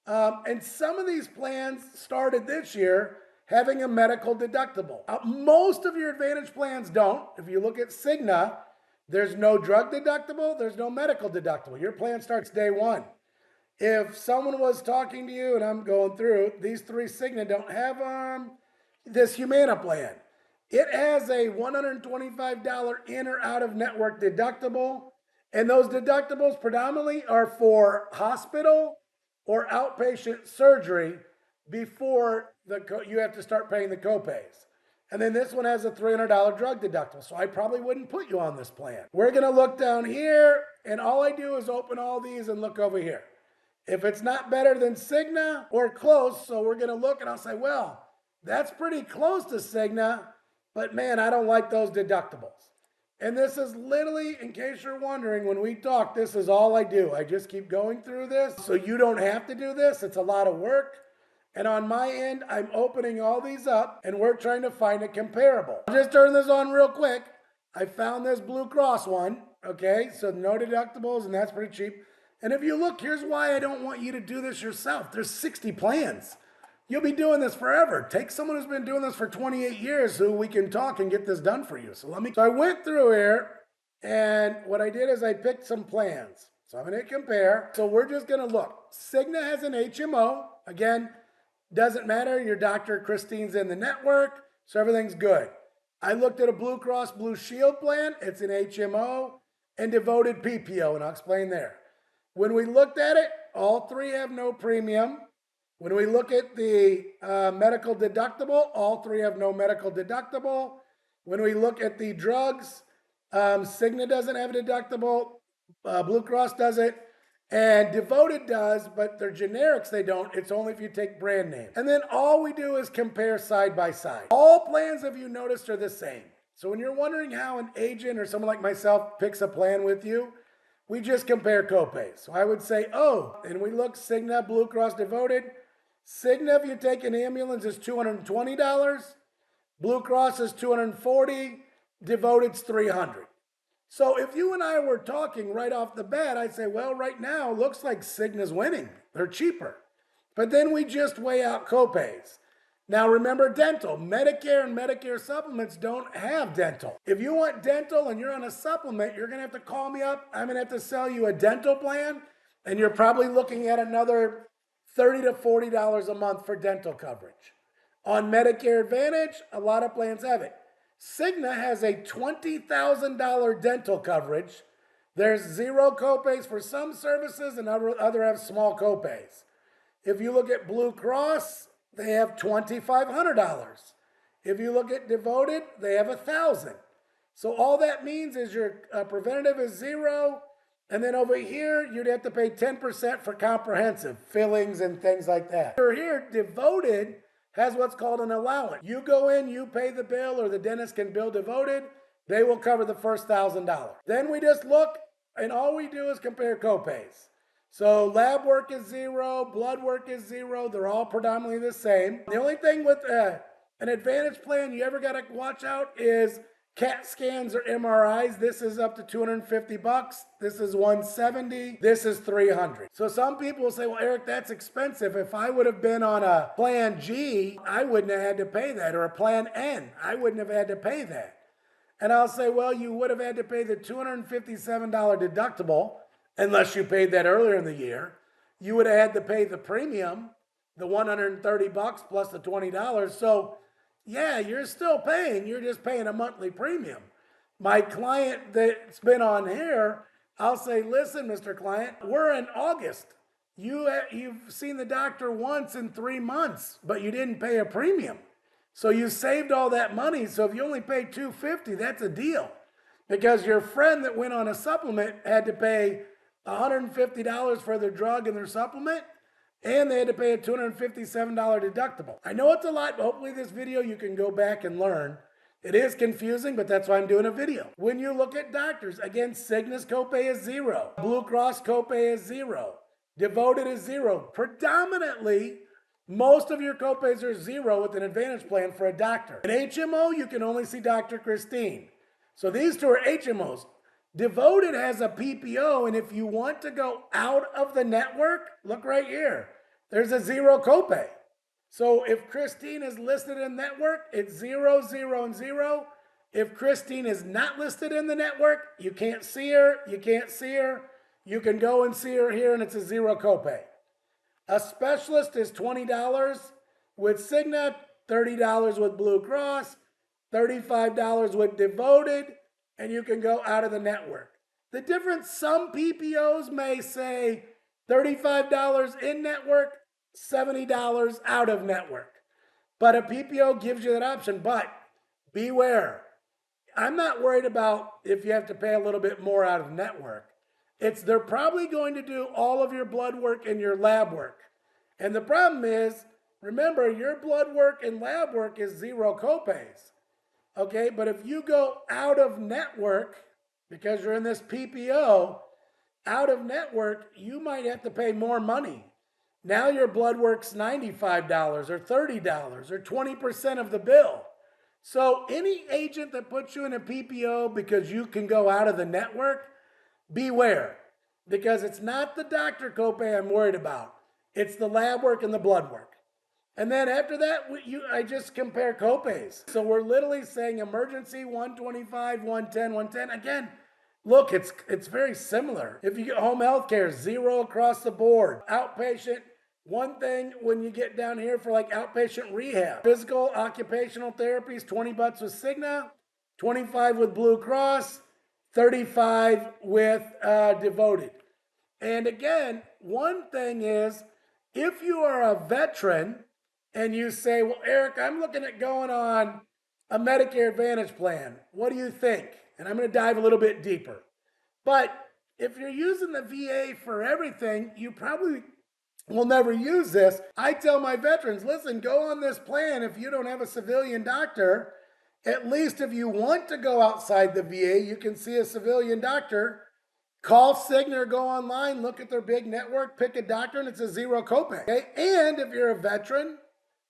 A: And some of these plans started this year having a medical deductible. Most of your Advantage plans don't. If you look at Cigna, there's no drug deductible, there's no medical deductible. Your plan starts day one. If someone was talking to you, and I'm going through, these three Cigna don't have this Humana plan. It has a $125 in or out of network deductible. And those deductibles predominantly are for hospital or outpatient surgery before you have to start paying the copays. And then this one has a $300 drug deductible. So I probably wouldn't put you on this plan. We're going to look down here, and all I do is open all these and look over here. If it's not better than Cigna or close, so we're going to look and I'll say, well, that's pretty close to Cigna. But man, I don't like those deductibles. And this is literally, in case you're wondering, when we talk, this is all I do. I just keep going through this. So you don't have to do this. It's a lot of work. And on my end, I'm opening all these up and we're trying to find a comparable. I'll just turn this on real quick. I found this Blue Cross one. Okay, so no deductibles and that's pretty cheap. And if you look, here's why I don't want you to do this yourself. There's 60 plans. You'll be doing this forever. Take someone who's been doing this for 28 years who we can talk and get this done for you. So I went through here and what I did is I picked some plans. So I'm going to compare. So we're just going to look. Cigna has an HMO. Again, doesn't matter. Your doctor, Christine's in the network. So everything's good. I looked at a Blue Cross Blue Shield plan. It's an HMO and devoted PPO. And I'll explain there. When we looked at it, all three have no premium. When we look at the medical deductible, all three have no medical deductible. When we look at the drugs, Cigna doesn't have a deductible, Blue Cross doesn't, and Devoted does, but they're generics, they don't. It's only if you take brand name. And then all we do is compare side by side. All plans, if you noticed, are the same. So when you're wondering how an agent or someone like myself picks a plan with you, we just compare copays. So I would say, oh, and we look Cigna, Blue Cross, Devoted. Cigna, if you take an ambulance, is $220. Blue Cross is $240. Devoted's $300. So if you and I were talking right off the bat, I'd say, well, right now, looks like Cigna's winning. They're cheaper. But then we just weigh out copays. Now remember dental. Medicare and Medicare supplements don't have dental. If you want dental and you're on a supplement, you're going to have to call me up. I'm going to have to sell you a dental plan, and you're probably looking at another $30 to $40 a month for dental coverage. On Medicare Advantage, a lot of plans have it. Cigna has a $20,000 dental coverage. There's zero copays for some services and other have small copays. If you look at Blue Cross, they have $2,500. If you look at Devoted, they have $1,000. So all that means is your preventative is zero. And then over here, you'd have to pay 10% for comprehensive fillings and things like that. Over here, Devoted has what's called an allowance. You go in, you pay the bill, or the dentist can bill Devoted. They will cover the first $1,000. Then we just look, and all we do is compare copays. So lab work is zero, blood work is zero. They're all predominantly the same. The only thing with an Advantage plan you ever got to watch out is CAT scans or MRIs. This is up to $250. This is $170. This is $300. So some people will say, well, Eric, that's expensive. If I would have been on a plan G, I wouldn't have had to pay that. Or a plan N, I wouldn't have had to pay that. And I'll say, well, you would have had to pay the $257 deductible, unless you paid that earlier in the year. You would have had to pay the premium, the $130 plus the $20. So yeah, you're still paying. You're just paying a monthly premium. My client that's been on here, I'll say, listen, Mr. Client, we're in August. You've seen the doctor once in 3 months, but you didn't pay a premium. So you saved all that money. So if you only pay $250, that's a deal. Because your friend that went on a supplement had to pay $150 for their drug and their supplement, and they had to pay a $257 deductible. I know it's a lot, but hopefully this video you can go back and learn. It is confusing, but that's why I'm doing a video. When you look at doctors, again, Cigna's copay is zero. Blue Cross copay is zero. Devoted is zero. Predominantly, most of your copays are zero with an Advantage plan for a doctor. An HMO, you can only see Dr. Christine. So these two are HMOs. Devoted has a PPO, and if you want to go out of the network, look right here. There's a zero copay. So if Christine is listed in network, it's 0, 0, and 0. If Christine is not listed in the network, you can't see her, you can't see her. You can go and see her here, and it's a zero copay. A specialist is $20 with Cigna, $30 with Blue Cross, $35 with Devoted, and you can go out of the network. The difference, some PPOs may say $35 in network, $70 out of network. But a PPO gives you that option. But beware, I'm not worried about if you have to pay a little bit more out of network. They're probably going to do all of your blood work and your lab work. And the problem is, remember, your blood work and lab work is zero copays. Okay, but if you go out of network because you're in this PPO, out of network, you might have to pay more money. Now your blood work's $95 or $30 or 20% of the bill. So any agent that puts you in a PPO because you can go out of the network, beware. Because it's not the doctor copay I'm worried about. It's the lab work and the blood work. And then after that, I just compare copays. So we're literally saying emergency 125, 110, 110. Again, look, it's very similar. If you get home health care, zero across the board. Outpatient, one thing when you get down here for like outpatient rehab. Physical occupational therapies, 20 bucks with Cigna, 25 with Blue Cross, 35 with Devoted. And again, one thing is, if you are a veteran and you say, well, Eric, I'm looking at going on a Medicare Advantage plan. What do you think? And I'm going to dive a little bit deeper. But if you're using the VA for everything, you probably will never use this. I tell my veterans, listen, go on this plan if you don't have a civilian doctor. At least if you want to go outside the VA, you can see a civilian doctor. Call Cigna or go online, look at their big network, pick a doctor, and it's a zero copay. Okay? And if you're a veteran,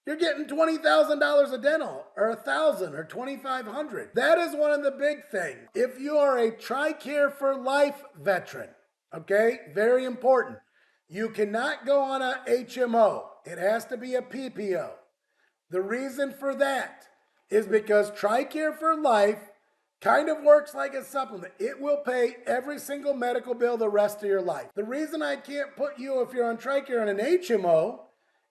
A: you're getting $20,000 a dental, or $1,000, or $2,500. That is one of the big things. If you are a TRICARE for Life veteran, okay, very important. You cannot go on a HMO. It has to be a PPO. The reason for that is because TRICARE for Life kind of works like a supplement. It will pay every single medical bill the rest of your life. The reason I can't put you, if you're on TRICARE, on an HMO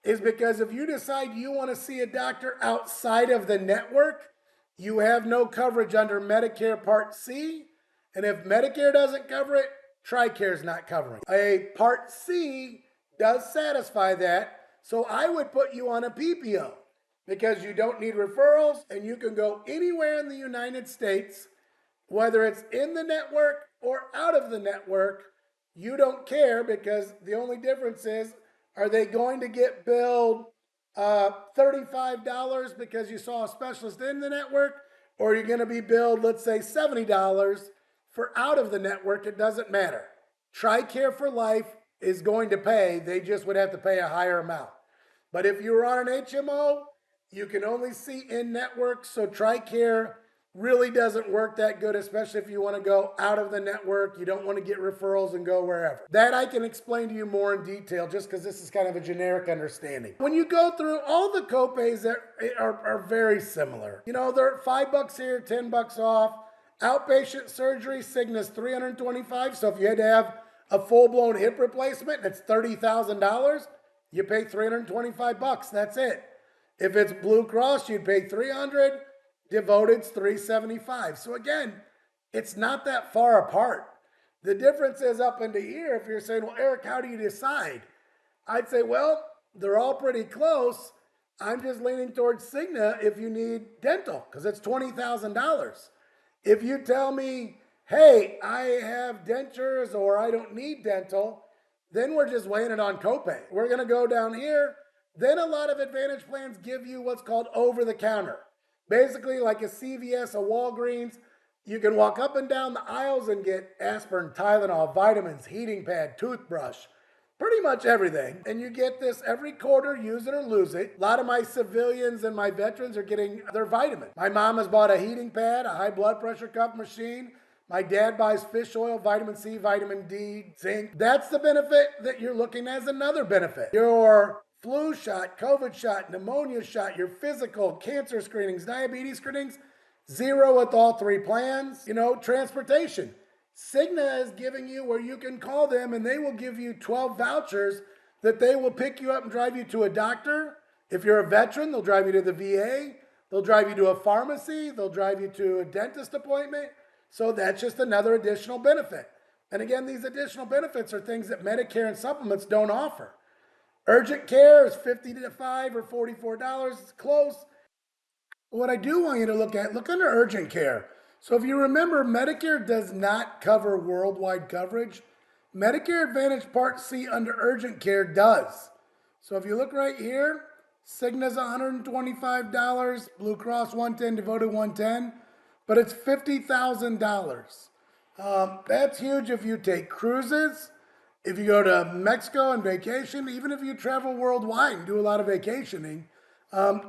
A: is because if you decide you want to see a doctor outside of the network, you have no coverage under Medicare Part C. And if Medicare doesn't cover it, TRICARE is not covering. A Part C does satisfy that. So I would put you on a PPO because you don't need referrals and you can go anywhere in the United States, whether it's in the network or out of the network. You don't care because the only difference is, are they going to get billed $35 because you saw a specialist in the network? Or are you going to be billed, let's say, $70 for out of the network? It doesn't matter. TRICARE for Life is going to pay. They just would have to pay a higher amount. But if you were on an HMO, you can only see in network. So TRICARE really doesn't work that good, especially if you want to go out of the network. You don't want to get referrals and go wherever. That I can explain to you more in detail just because this is kind of a generic understanding. When you go through all the copays that are very similar. You know, they're $5 here, $10 off. Outpatient surgery, Cigna's $325. So if you had to have a full-blown hip replacement, it's $30,000. You pay $325. That's it. If it's Blue Cross, you'd pay $300. Devoted's $375. So again, it's not that far apart. The difference is up into here. If you're saying, well, Eric, how do you decide? I'd say, well, they're all pretty close. I'm just leaning towards Cigna if you need dental because it's $20,000. If you tell me, hey, I have dentures or I don't need dental, then we're just weighing it on copay. We're going to go down here. Then a lot of Advantage plans give you what's called over-the-counter. Basically, like a CVS, a Walgreens, you can walk up and down the aisles and get aspirin, Tylenol, vitamins, heating pad, toothbrush, pretty much everything. And you get this every quarter, use it or lose it. A lot of my civilians and my veterans are getting their vitamins. My mom has bought a heating pad, a high blood pressure cuff machine. My dad buys fish oil, vitamin C, vitamin D, zinc. That's the benefit that you're looking at as another benefit. Your flu shot, COVID shot, pneumonia shot, your physical, cancer screenings, diabetes screenings, zero with all three plans. You know, transportation. Cigna is giving you where you can call them and they will give you 12 vouchers that they will pick you up and drive you to a doctor. If you're a veteran, they'll drive you to the VA. They'll drive you to a pharmacy. They'll drive you to a dentist appointment. So that's just another additional benefit. And again, these additional benefits are things that Medicare and supplements don't offer. Urgent care is $55 or $44. It's close. What I do want you to look under urgent care. So if you remember, Medicare does not cover worldwide coverage. Medicare Advantage Part C under urgent care does. So if you look right here, Cigna's $125, Blue Cross 110, Devoted 110, but it's $50,000. That's huge if you take cruises, if you go to Mexico and vacation, even if you travel worldwide and do a lot of vacationing.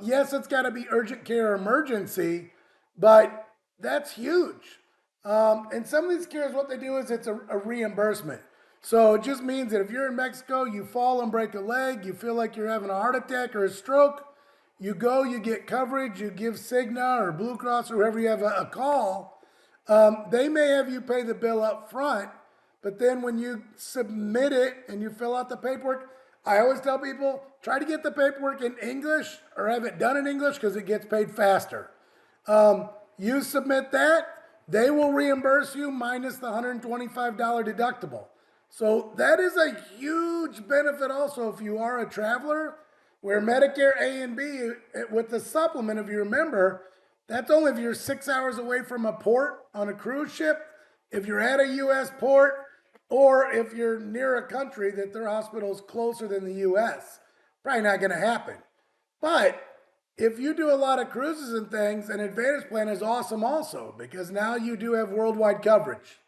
A: Yes, it's got to be urgent care or emergency, but that's huge. And some of these cares, what they do is it's a reimbursement. So it just means that if you're in Mexico, you fall and break a leg, you feel like you're having a heart attack or a stroke, you go, you get coverage, you give Cigna or Blue Cross or whoever you have a call. They may have you pay the bill up front, but then when you submit it and you fill out the paperwork, I always tell people, try to get the paperwork in English or have it done in English because it gets paid faster. You submit that, they will reimburse you minus the $125 deductible. So that is a huge benefit also if you are a traveler, where Medicare A and B with the supplement, if you remember, that's only if you're 6 hours away from a port on a cruise ship, if you're at a U.S. port, or if you're near a country that their hospital is closer than the U.S. Probably not going to happen. But if you do a lot of cruises and things, an Advantage plan is awesome also, because now you do have worldwide coverage.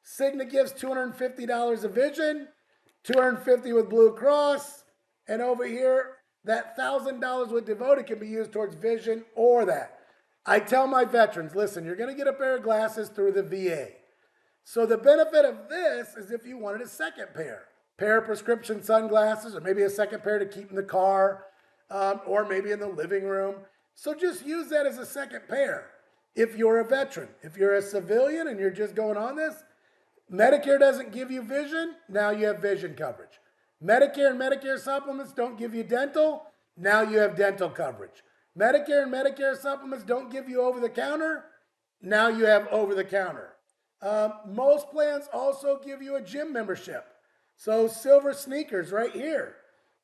A: Cigna gives $250 of vision, $250 with Blue Cross, and over here, that $1,000 with Devoted can be used towards vision or that. I tell my veterans, listen, you're going to get a pair of glasses through the VA. So the benefit of this is if you wanted a second pair of prescription sunglasses, or maybe a second pair to keep in the car, or maybe in the living room. So just use that as a second pair. If you're a veteran, if you're a civilian and you're just going on this, Medicare doesn't give you vision, now you have vision coverage. Medicare and Medicare supplements don't give you dental, now you have dental coverage. Medicare and Medicare supplements don't give you over-the-counter, now you have over-the-counter. Most plans also give you a gym membership. So silver sneakers right here.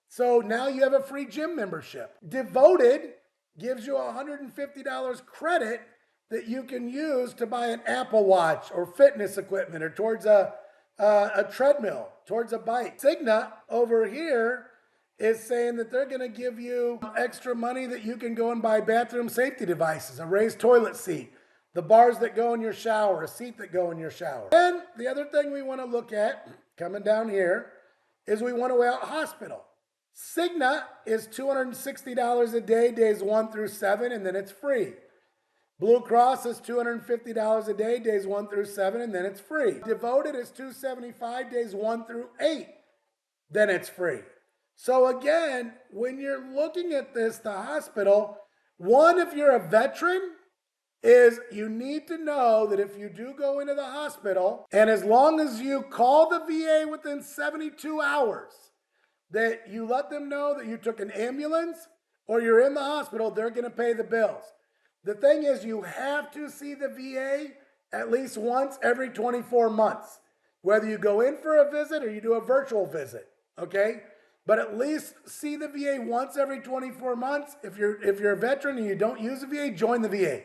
A: So now you have a free gym membership. Devoted gives you $150 credit that you can use to buy an Apple Watch or fitness equipment or towards a treadmill, towards a bike. Cigna over here is saying that they're going to give you extra money that you can go and buy bathroom safety devices, a raised toilet seat, the bars that go in your shower, a seat that go in your shower. And the other thing we want to look at, coming down here, is we want to weigh out hospital. Cigna is $260 a day, days 1 through 7, and then it's free. Blue Cross is $250 a day, days 1 through 7, and then it's free. Devoted is $275, days 1 through 8, then it's free. So again, when you're looking at this, the hospital, one, if you're a veteran, is you need to know that if you do go into the hospital, and as long as you call the VA within 72 hours, that you let them know that you took an ambulance or you're in the hospital, they're going to pay the bills. The thing is, you have to see the VA at least once every 24 months, whether you go in for a visit or you do a virtual visit, okay? But at least see the VA once every 24 months. If you're a veteran and you don't use the VA, join the VA,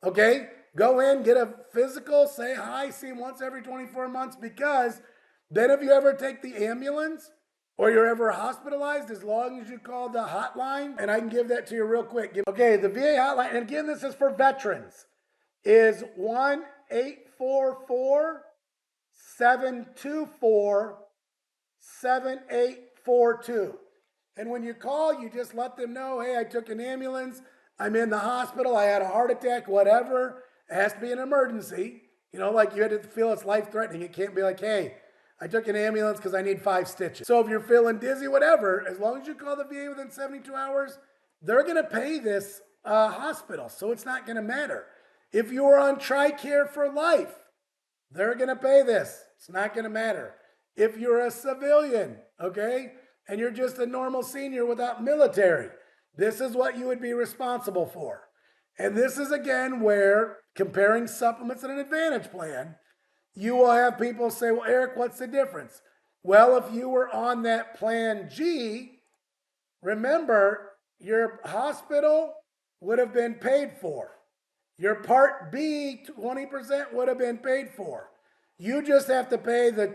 A: okay? Go in, get a physical, say hi, see them once every 24 months, because then if you ever take the ambulance or you're ever hospitalized, as long as you call the hotline, and I can give that to you real quick. Okay, the VA hotline, and again, this is for veterans, is 1-844-724-7842. And when you call, you just let them know, hey, I took an ambulance, I'm in the hospital, I had a heart attack, whatever. It has to be an emergency. You know, like you had to feel it's life-threatening. It can't be like, hey, I took an ambulance because I need 5 stitches. So if you're feeling dizzy, whatever, as long as you call the VA within 72 hours, they're going to pay this hospital. So it's not going to matter. If you are on TRICARE for life, they're going to pay this. It's not going to matter. If you're a civilian, okay, and you're just a normal senior without military, this is what you would be responsible for. And this is, again, where comparing supplements and an Advantage plan, you will have people say, well, Eric, what's the difference? Well, if you were on that plan G, remember, your hospital would have been paid for. Your Part B, 20% would have been paid for. You just have to pay the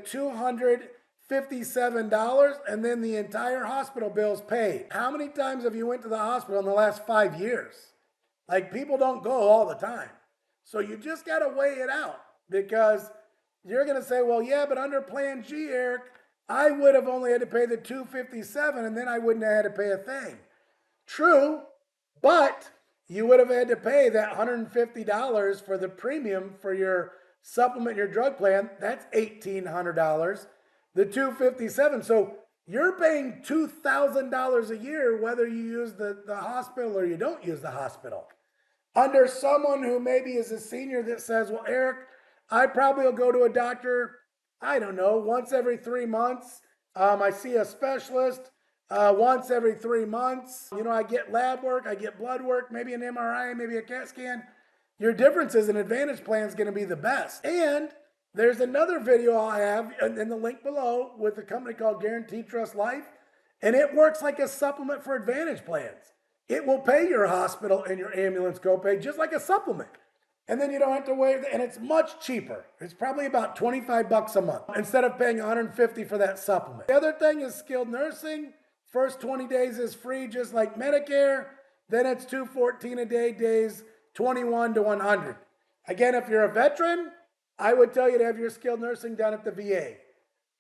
A: $57, and then the entire hospital bill's paid. How many times have you went to the hospital in the last 5 years? Like, people don't go all the time. So you just got to weigh it out, because you're going to say, well, yeah, but under Plan G, Eric, I would have only had to pay the $257 and then I wouldn't have had to pay a thing. True, but you would have had to pay that $150 for the premium for your supplement, your drug plan. That's $1,800. The $257. So you're paying $2,000 a year whether you use the hospital or you don't use the hospital. Under someone who maybe is a senior that says, well, Eric, I probably will go to a doctor, I don't know, once every 3 months. I see a specialist once every 3 months. You know, I get lab work, I get blood work, maybe an MRI, maybe a CAT scan. Your difference is an Advantage plan is going to be the best. And there's another video I have in the link below with a company called Guaranteed Trust Life, and it works like a supplement for Advantage plans. It will pay your hospital and your ambulance copay just like a supplement. And then you don't have to wait, and it's much cheaper. It's probably about $25 a month instead of paying $150 for that supplement. The other thing is skilled nursing. First 20 days is free, just like Medicare. Then it's $214 a day, days 21 to 100. Again, if you're a veteran, I would tell you to have your skilled nursing done at the VA.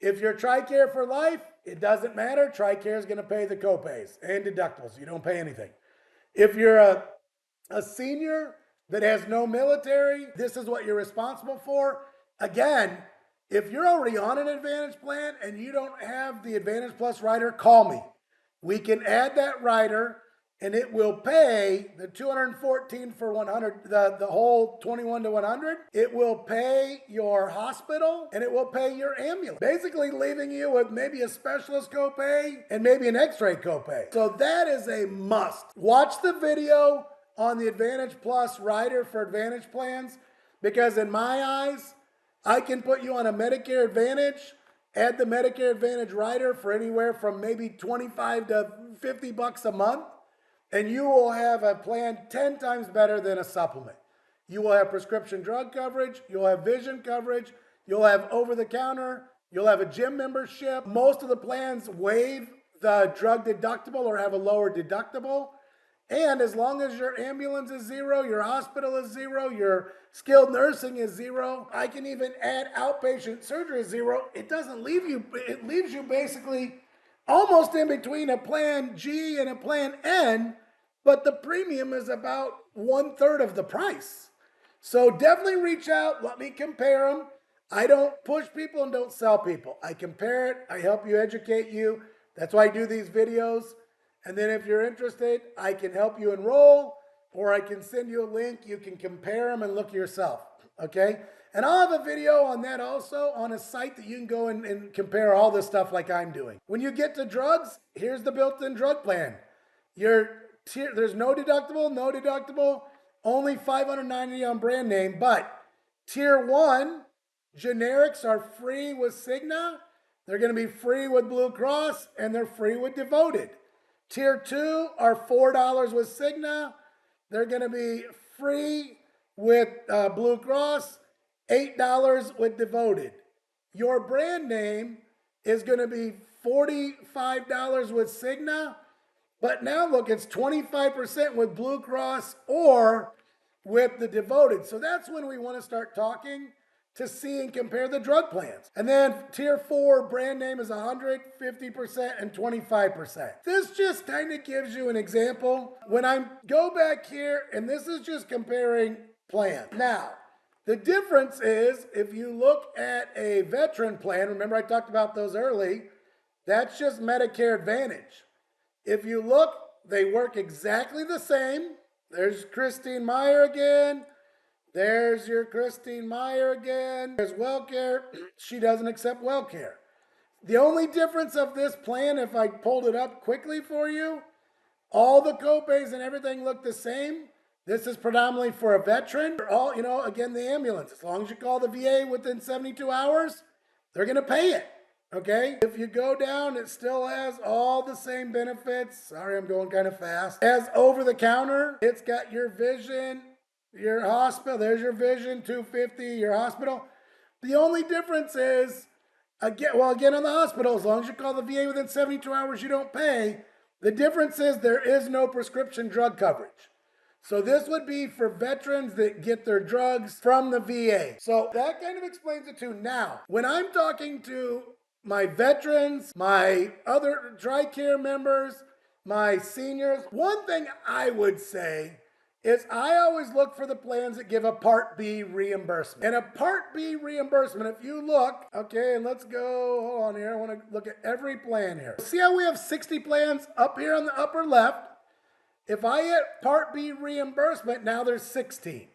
A: If you're TRICARE for life, it doesn't matter. TRICARE is going to pay the copays and deductibles. You don't pay anything. If you're a senior that has no military, this is what you're responsible for. Again, if you're already on an Advantage plan and you don't have the Advantage Plus rider, call me. We can add that rider and it will pay the $214 for 100, the whole 21 to 100. It will pay your hospital and it will pay your ambulance, basically leaving you with maybe a specialist copay and maybe an x-ray copay. So that is a must. Watch the video on the Advantage Plus rider for Advantage plans, because in my eyes, I can put you on a Medicare Advantage, add the Medicare Advantage rider for anywhere from maybe $25 to $50 a month, and you will have a plan 10 times better than a supplement. You will have prescription drug coverage, you'll have vision coverage, you'll have over-the-counter, you'll have a gym membership. Most of the plans waive the drug deductible or have a lower deductible. And as long as your ambulance is zero, your hospital is zero, your skilled nursing is zero, I can even add outpatient surgery is zero. It doesn't leave you, it leaves you basically almost in between a plan G and a plan N, but the premium is about 1/3 of the price. So definitely reach out, let me compare them. I don't push people and don't sell people. I compare it, I help you, educate you. That's why I do these videos. And then if you're interested, I can help you enroll, or I can send you a link. You can compare them and look yourself, okay? And I'll have a video on that also on a site that you can go and compare all this stuff like I'm doing. When you get to drugs, here's the built-in drug plan. There's no deductible, only $590 on brand name, but Tier 1, generics are free with Cigna, they're gonna be free with Blue Cross, and they're free with Devoted. Tier 2 are $4 with Cigna. They're going to be free with Blue Cross, $8 with Devoted. Your brand name is going to be $45 with Cigna, but now look, it's 25% with Blue Cross or with the Devoted. So that's when we want to start talking to see and compare the drug plans. And then Tier 4 brand name is 150% and 25%. This just kind of gives you an example. When I go back here, and this is just comparing plans. Now, the difference is if you look at a veteran plan, remember I talked about those early, that's just Medicare Advantage. If you look, they work exactly the same. There's Christine Meyer again. There's your Christine Meyer again. There's WellCare. She doesn't accept WellCare. The only difference of this plan, if I pulled it up quickly for you, all the copays and everything look the same. This is predominantly for a veteran. All, again, the ambulance. As long as you call the VA within 72 hours, they're going to pay it. Okay? If you go down, it still has all the same benefits. Sorry, I'm going kind of fast. As over the counter, it's got your vision, your hospital, there's your vision, $250, your hospital. The only difference is Again, on the hospital, as long as you call the VA within 72 hours, you don't pay. The difference is there is no prescription drug coverage. So this would be for veterans that get their drugs from the VA. So that kind of explains it too. Now, when I'm talking to my veterans, my other TRICARE members, my seniors, one thing I would say is I always look for the plans that give a Part B reimbursement. And a Part B reimbursement, if you look, okay, and let's go, hold on here, I want to look at every plan here. See how we have 60 plans up here on the upper left? If I hit Part B reimbursement, now there's 16.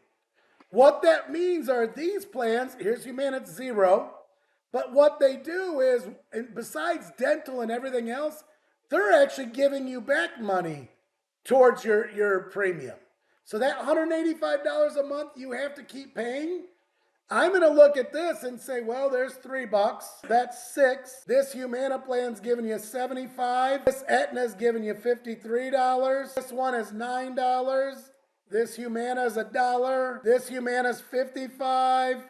A: What that means are these plans, here's Humana, it's 0, but what they do is, besides dental and everything else, they're actually giving you back money towards your premium. So that $185 a month you have to keep paying, I'm going to look at this and say, well, there's $3. That's $6. This Humana plan's giving you $75. This Aetna's giving you $53. This one is $9. This Humana's $1. This Humana's $55.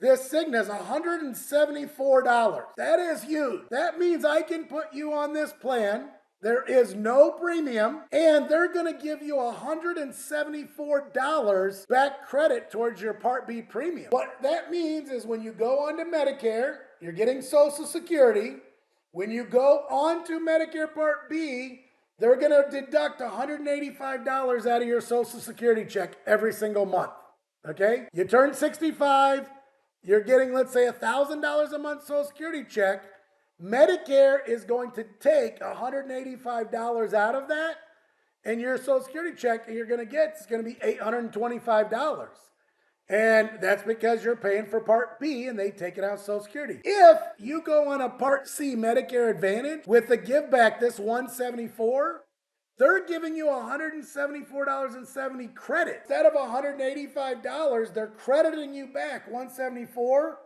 A: This Cigna's $174. That is huge. That means I can put you on this plan. There is no premium, and they're going to give you $174 back credit towards your Part B premium. What that means is when you go onto Medicare, you're getting Social Security. When you go on to Medicare Part B, they're going to deduct $185 out of your Social Security check every single month. Okay? You turn 65, you're getting, let's say, $1,000 a month Social Security check. Medicare is going to take $185 out of that, and your Social Security check you're going to get is going to be $825. And that's because you're paying for Part B and they take it out of Social Security. If you go on a Part C Medicare Advantage with the give back, this $174, they're giving you $174.70 credit. Instead of $185, they're crediting you back $174.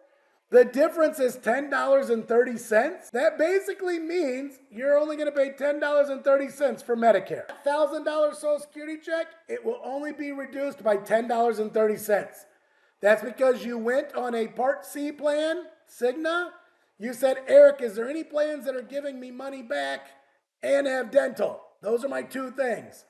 A: The difference is $10.30. That basically means you're only going to pay $10.30 for Medicare. $1,000 Social Security check, it will only be reduced by $10.30. That's because you went on a Part C plan, Cigna. You said, Eric, is there any plans that are giving me money back and have dental? Those are my two things.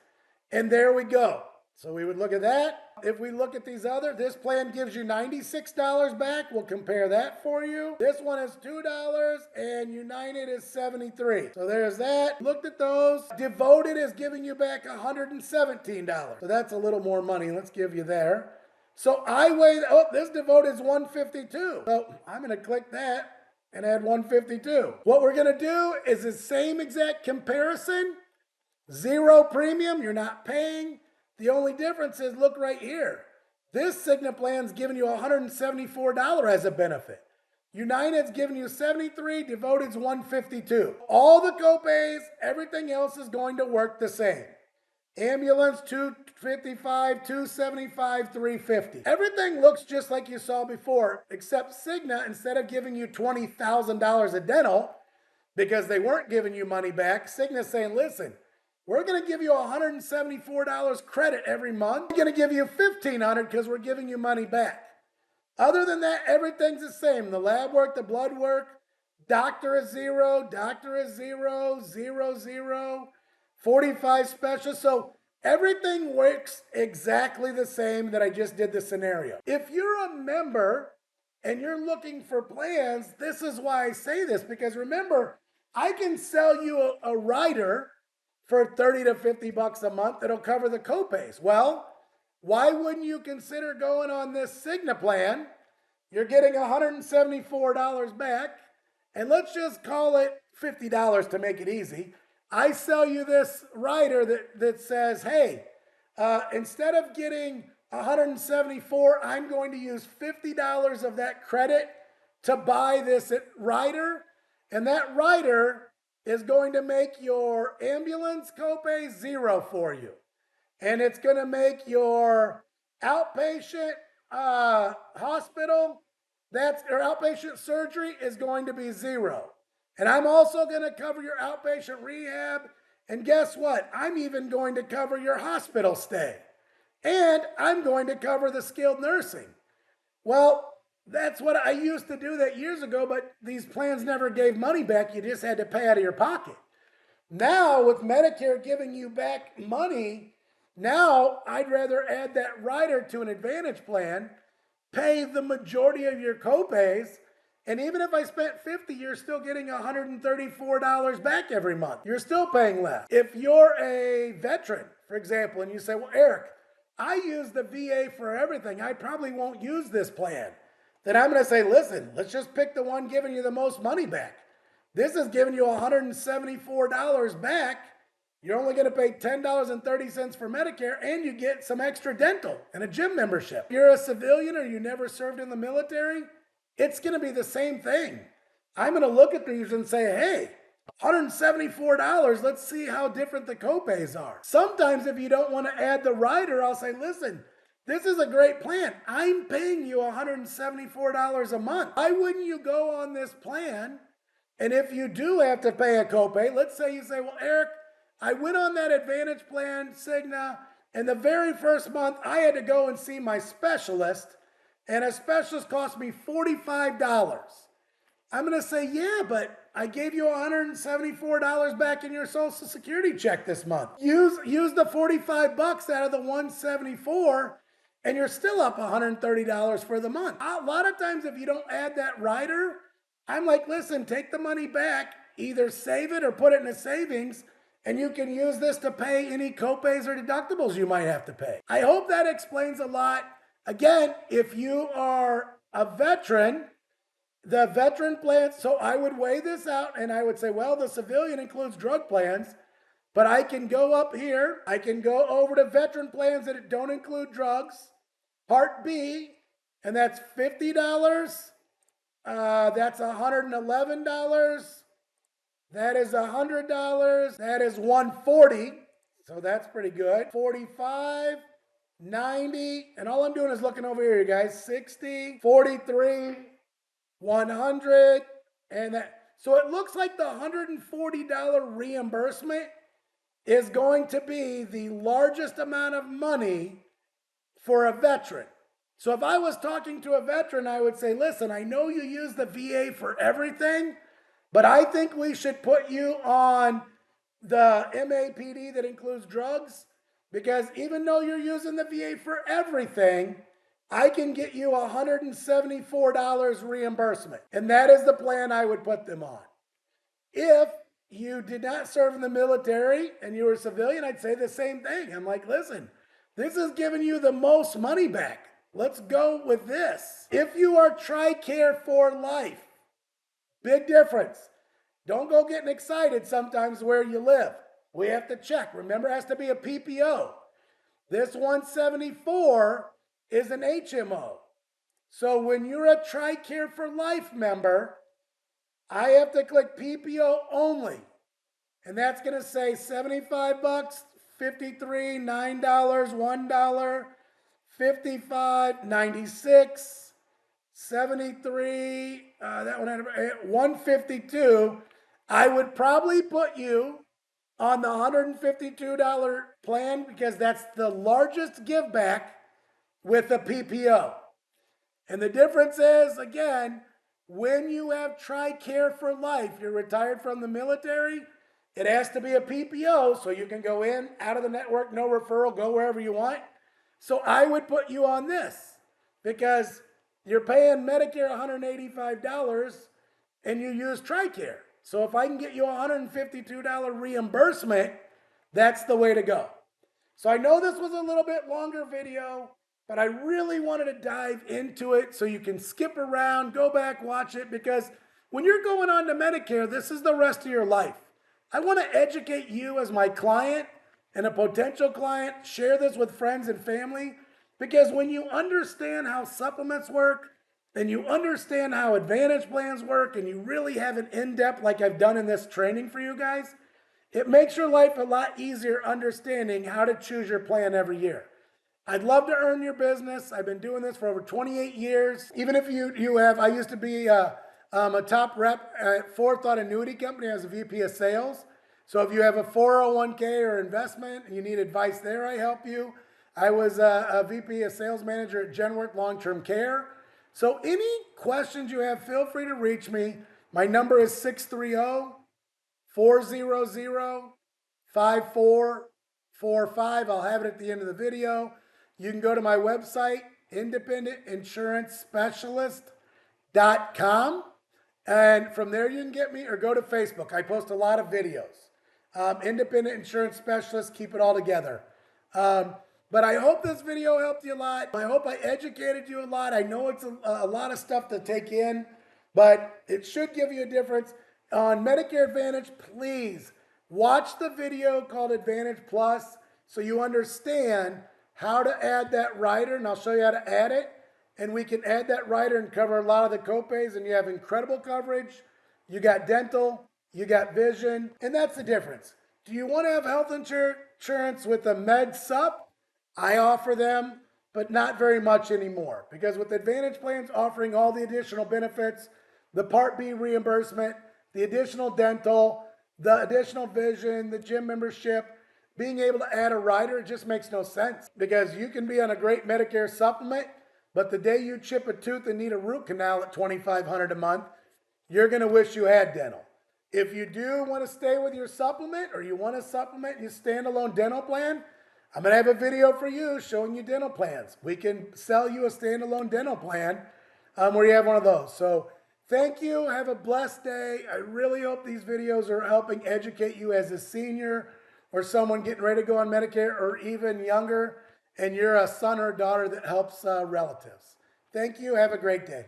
A: And there we go. So we would look at that. If we look at these other, this plan gives you $96 back. We'll compare that for you. This one is $2 and United is $73. So there's that. Looked at those. Devoted is giving you back $117. So that's a little more money. Let's give you there. So I weigh, this Devoted is $152. So I'm going to click that and add $152. What we're going to do is the same exact comparison. 0 premium, you're not paying. The only difference is, look right here. This Cigna plan's giving you $174 as a benefit. United's giving you $73, Devoted's $152. All the copays, everything else is going to work the same. Ambulance, $255, $275, $350. Everything looks just like you saw before, except Cigna, instead of giving you $20,000 of dental, because they weren't giving you money back, Cigna's saying, listen, we're going to give you $174 credit every month. We're going to give you $1,500 because we're giving you money back. Other than that, everything's the same. The lab work, the blood work, doctor is 0, doctor is 0, 0, 0, 45 special. So everything works exactly the same that I just did the scenario. If you're a member and you're looking for plans, this is why I say this, because remember, I can sell you a rider for $30 to $50 a month that'll cover the copays. Well, why wouldn't you consider going on this Cigna plan? You're getting $174 back, and let's just call it $50 to make it easy. I sell you this rider that says, hey, instead of getting $174, I'm going to use $50 of that credit to buy this rider, and that rider is going to make your ambulance copay 0 for you. And it's going to make your outpatient hospital, or outpatient surgery is going to be 0. And I'm also going to cover your outpatient rehab. And guess what? I'm even going to cover your hospital stay. And I'm going to cover the skilled nursing. Well, That's what I used to do that years ago, but these plans never gave money back. You just had to pay out of your pocket. Now, with Medicare giving you back money, now I'd rather add that rider to an Advantage plan, pay the majority of your copays, and even if I spent $50, you're still getting $134 back every month. You're still paying less. If you're a veteran, for example, and you say, well, Eric, I use the VA for everything. I probably won't use this plan. Then I'm going to say, listen, let's just pick the one giving you the most money back. This is giving you $174 back. You're only going to pay $10.30 for Medicare, and you get some extra dental and a gym membership. If you're a civilian or you never served in the military, it's going to be the same thing. I'm going to look at these and say, hey, $174, let's see how different the copays are. Sometimes if you don't want to add the rider, I'll say, listen, this is a great plan. I'm paying you $174 a month. Why wouldn't you go on this plan? And if you do have to pay a copay, let's say you say, well, Eric, I went on that Advantage plan, Cigna, and the very first month I had to go and see my specialist, and a specialist cost me $45. I'm going to say, yeah, but I gave you $174 back in your Social Security check this month. Use the $45 out of the $174, and you're still up $130 for the month. A lot of times if you don't add that rider, I'm like, listen, take the money back, either save it or put it in a savings, and you can use this to pay any copays or deductibles you might have to pay. I hope that explains a lot. Again, if you are a veteran, the veteran plans, so I would weigh this out and I would say, well, the civilian includes drug plans, but I can go up here, I can go over to veteran plans that don't include drugs, Part B, and that's $50. That's $111. That is $100. That is $140. So that's pretty good. 45, 90, and all I'm doing is looking over here, you guys. 60, 43, 100, and that. So it looks like the $140 reimbursement is going to be the largest amount of money for a veteran. So if I was talking to a veteran, I would say, listen, I know you use the VA for everything, but I think we should put you on the MAPD that includes drugs, because even though you're using the VA for everything, I can get you $174 reimbursement. And that is the plan I would put them on. If you did not serve in the military and you were a civilian, I'd say the same thing. I'm like, listen, this is giving you the most money back. Let's go with this. If you are TRICARE for life, big difference. Don't go getting excited sometimes where you live. We have to check. Remember, it has to be a PPO. This 174 is an HMO. So when you're a TRICARE for life member, I have to click PPO only. And that's going to say $75, $53, $9, $1, $55, $96, $73, that one had $152. I would probably put you on the $152 plan because that's the largest give back with a PPO. And the difference is, again, when you have TRICARE for life, you're retired from the military, it has to be a PPO so you can go in, out of the network, no referral, go wherever you want. So I would put you on this because you're paying Medicare $185 and you use TRICARE. So if I can get you a $152 reimbursement, that's the way to go. So I know this was a little bit longer video, but I really wanted to dive into it so you can skip around, go back, watch it, because when you're going on to Medicare, this is the rest of your life. I want to educate you as my client and a potential client, share this with friends and family, because when you understand how supplements work and you understand how Advantage plans work and you really have an in-depth like I've done in this training for you guys, it makes your life a lot easier understanding how to choose your plan every year. I'd love to earn your business. I've been doing this for over 28 years. Even if you have, I used to be a top rep at Forethought Annuity Company as a VP of sales. So if you have a 401k or investment and you need advice there, I help you. I was a VP of sales manager at Genworth Long-Term Care. So any questions you have, feel free to reach me. My number is 630 400 5445. I'll have it at the end of the video. You can go to my website, independentincespecialist.com. And from there you can get me, or go to Facebook. I post a lot of videos. Independent Insurance Specialist, keep it all together. But I hope this video helped you a lot. I hope I educated you a lot. I know it's a lot of stuff to take in, but it should give you a difference. On Medicare Advantage, please watch the video called Advantage Plus so you understand how to add that rider, and I'll show you how to add it. And we can add that rider and cover a lot of the copays, and you have incredible coverage. You got dental, you got vision, and that's the difference. Do you want to have health insurance with a Med Sup? I offer them, but not very much anymore, because with Advantage Plans offering all the additional benefits, the Part B reimbursement, the additional dental, the additional vision, the gym membership, being able to add a rider, it just makes no sense, because you can be on a great Medicare supplement, but the day you chip a tooth and need a root canal at $2,500 a month, you're going to wish you had dental. If you do want to stay with your supplement, or you want to supplement your standalone dental plan, I'm going to have a video for you showing you dental plans. We can sell you a standalone dental plan where you have one of those. So thank you. Have a blessed day. I really hope these videos are helping educate you as a senior or someone getting ready to go on Medicare, or even younger, and you're a son or daughter that helps relatives. Thank you. Have a great day.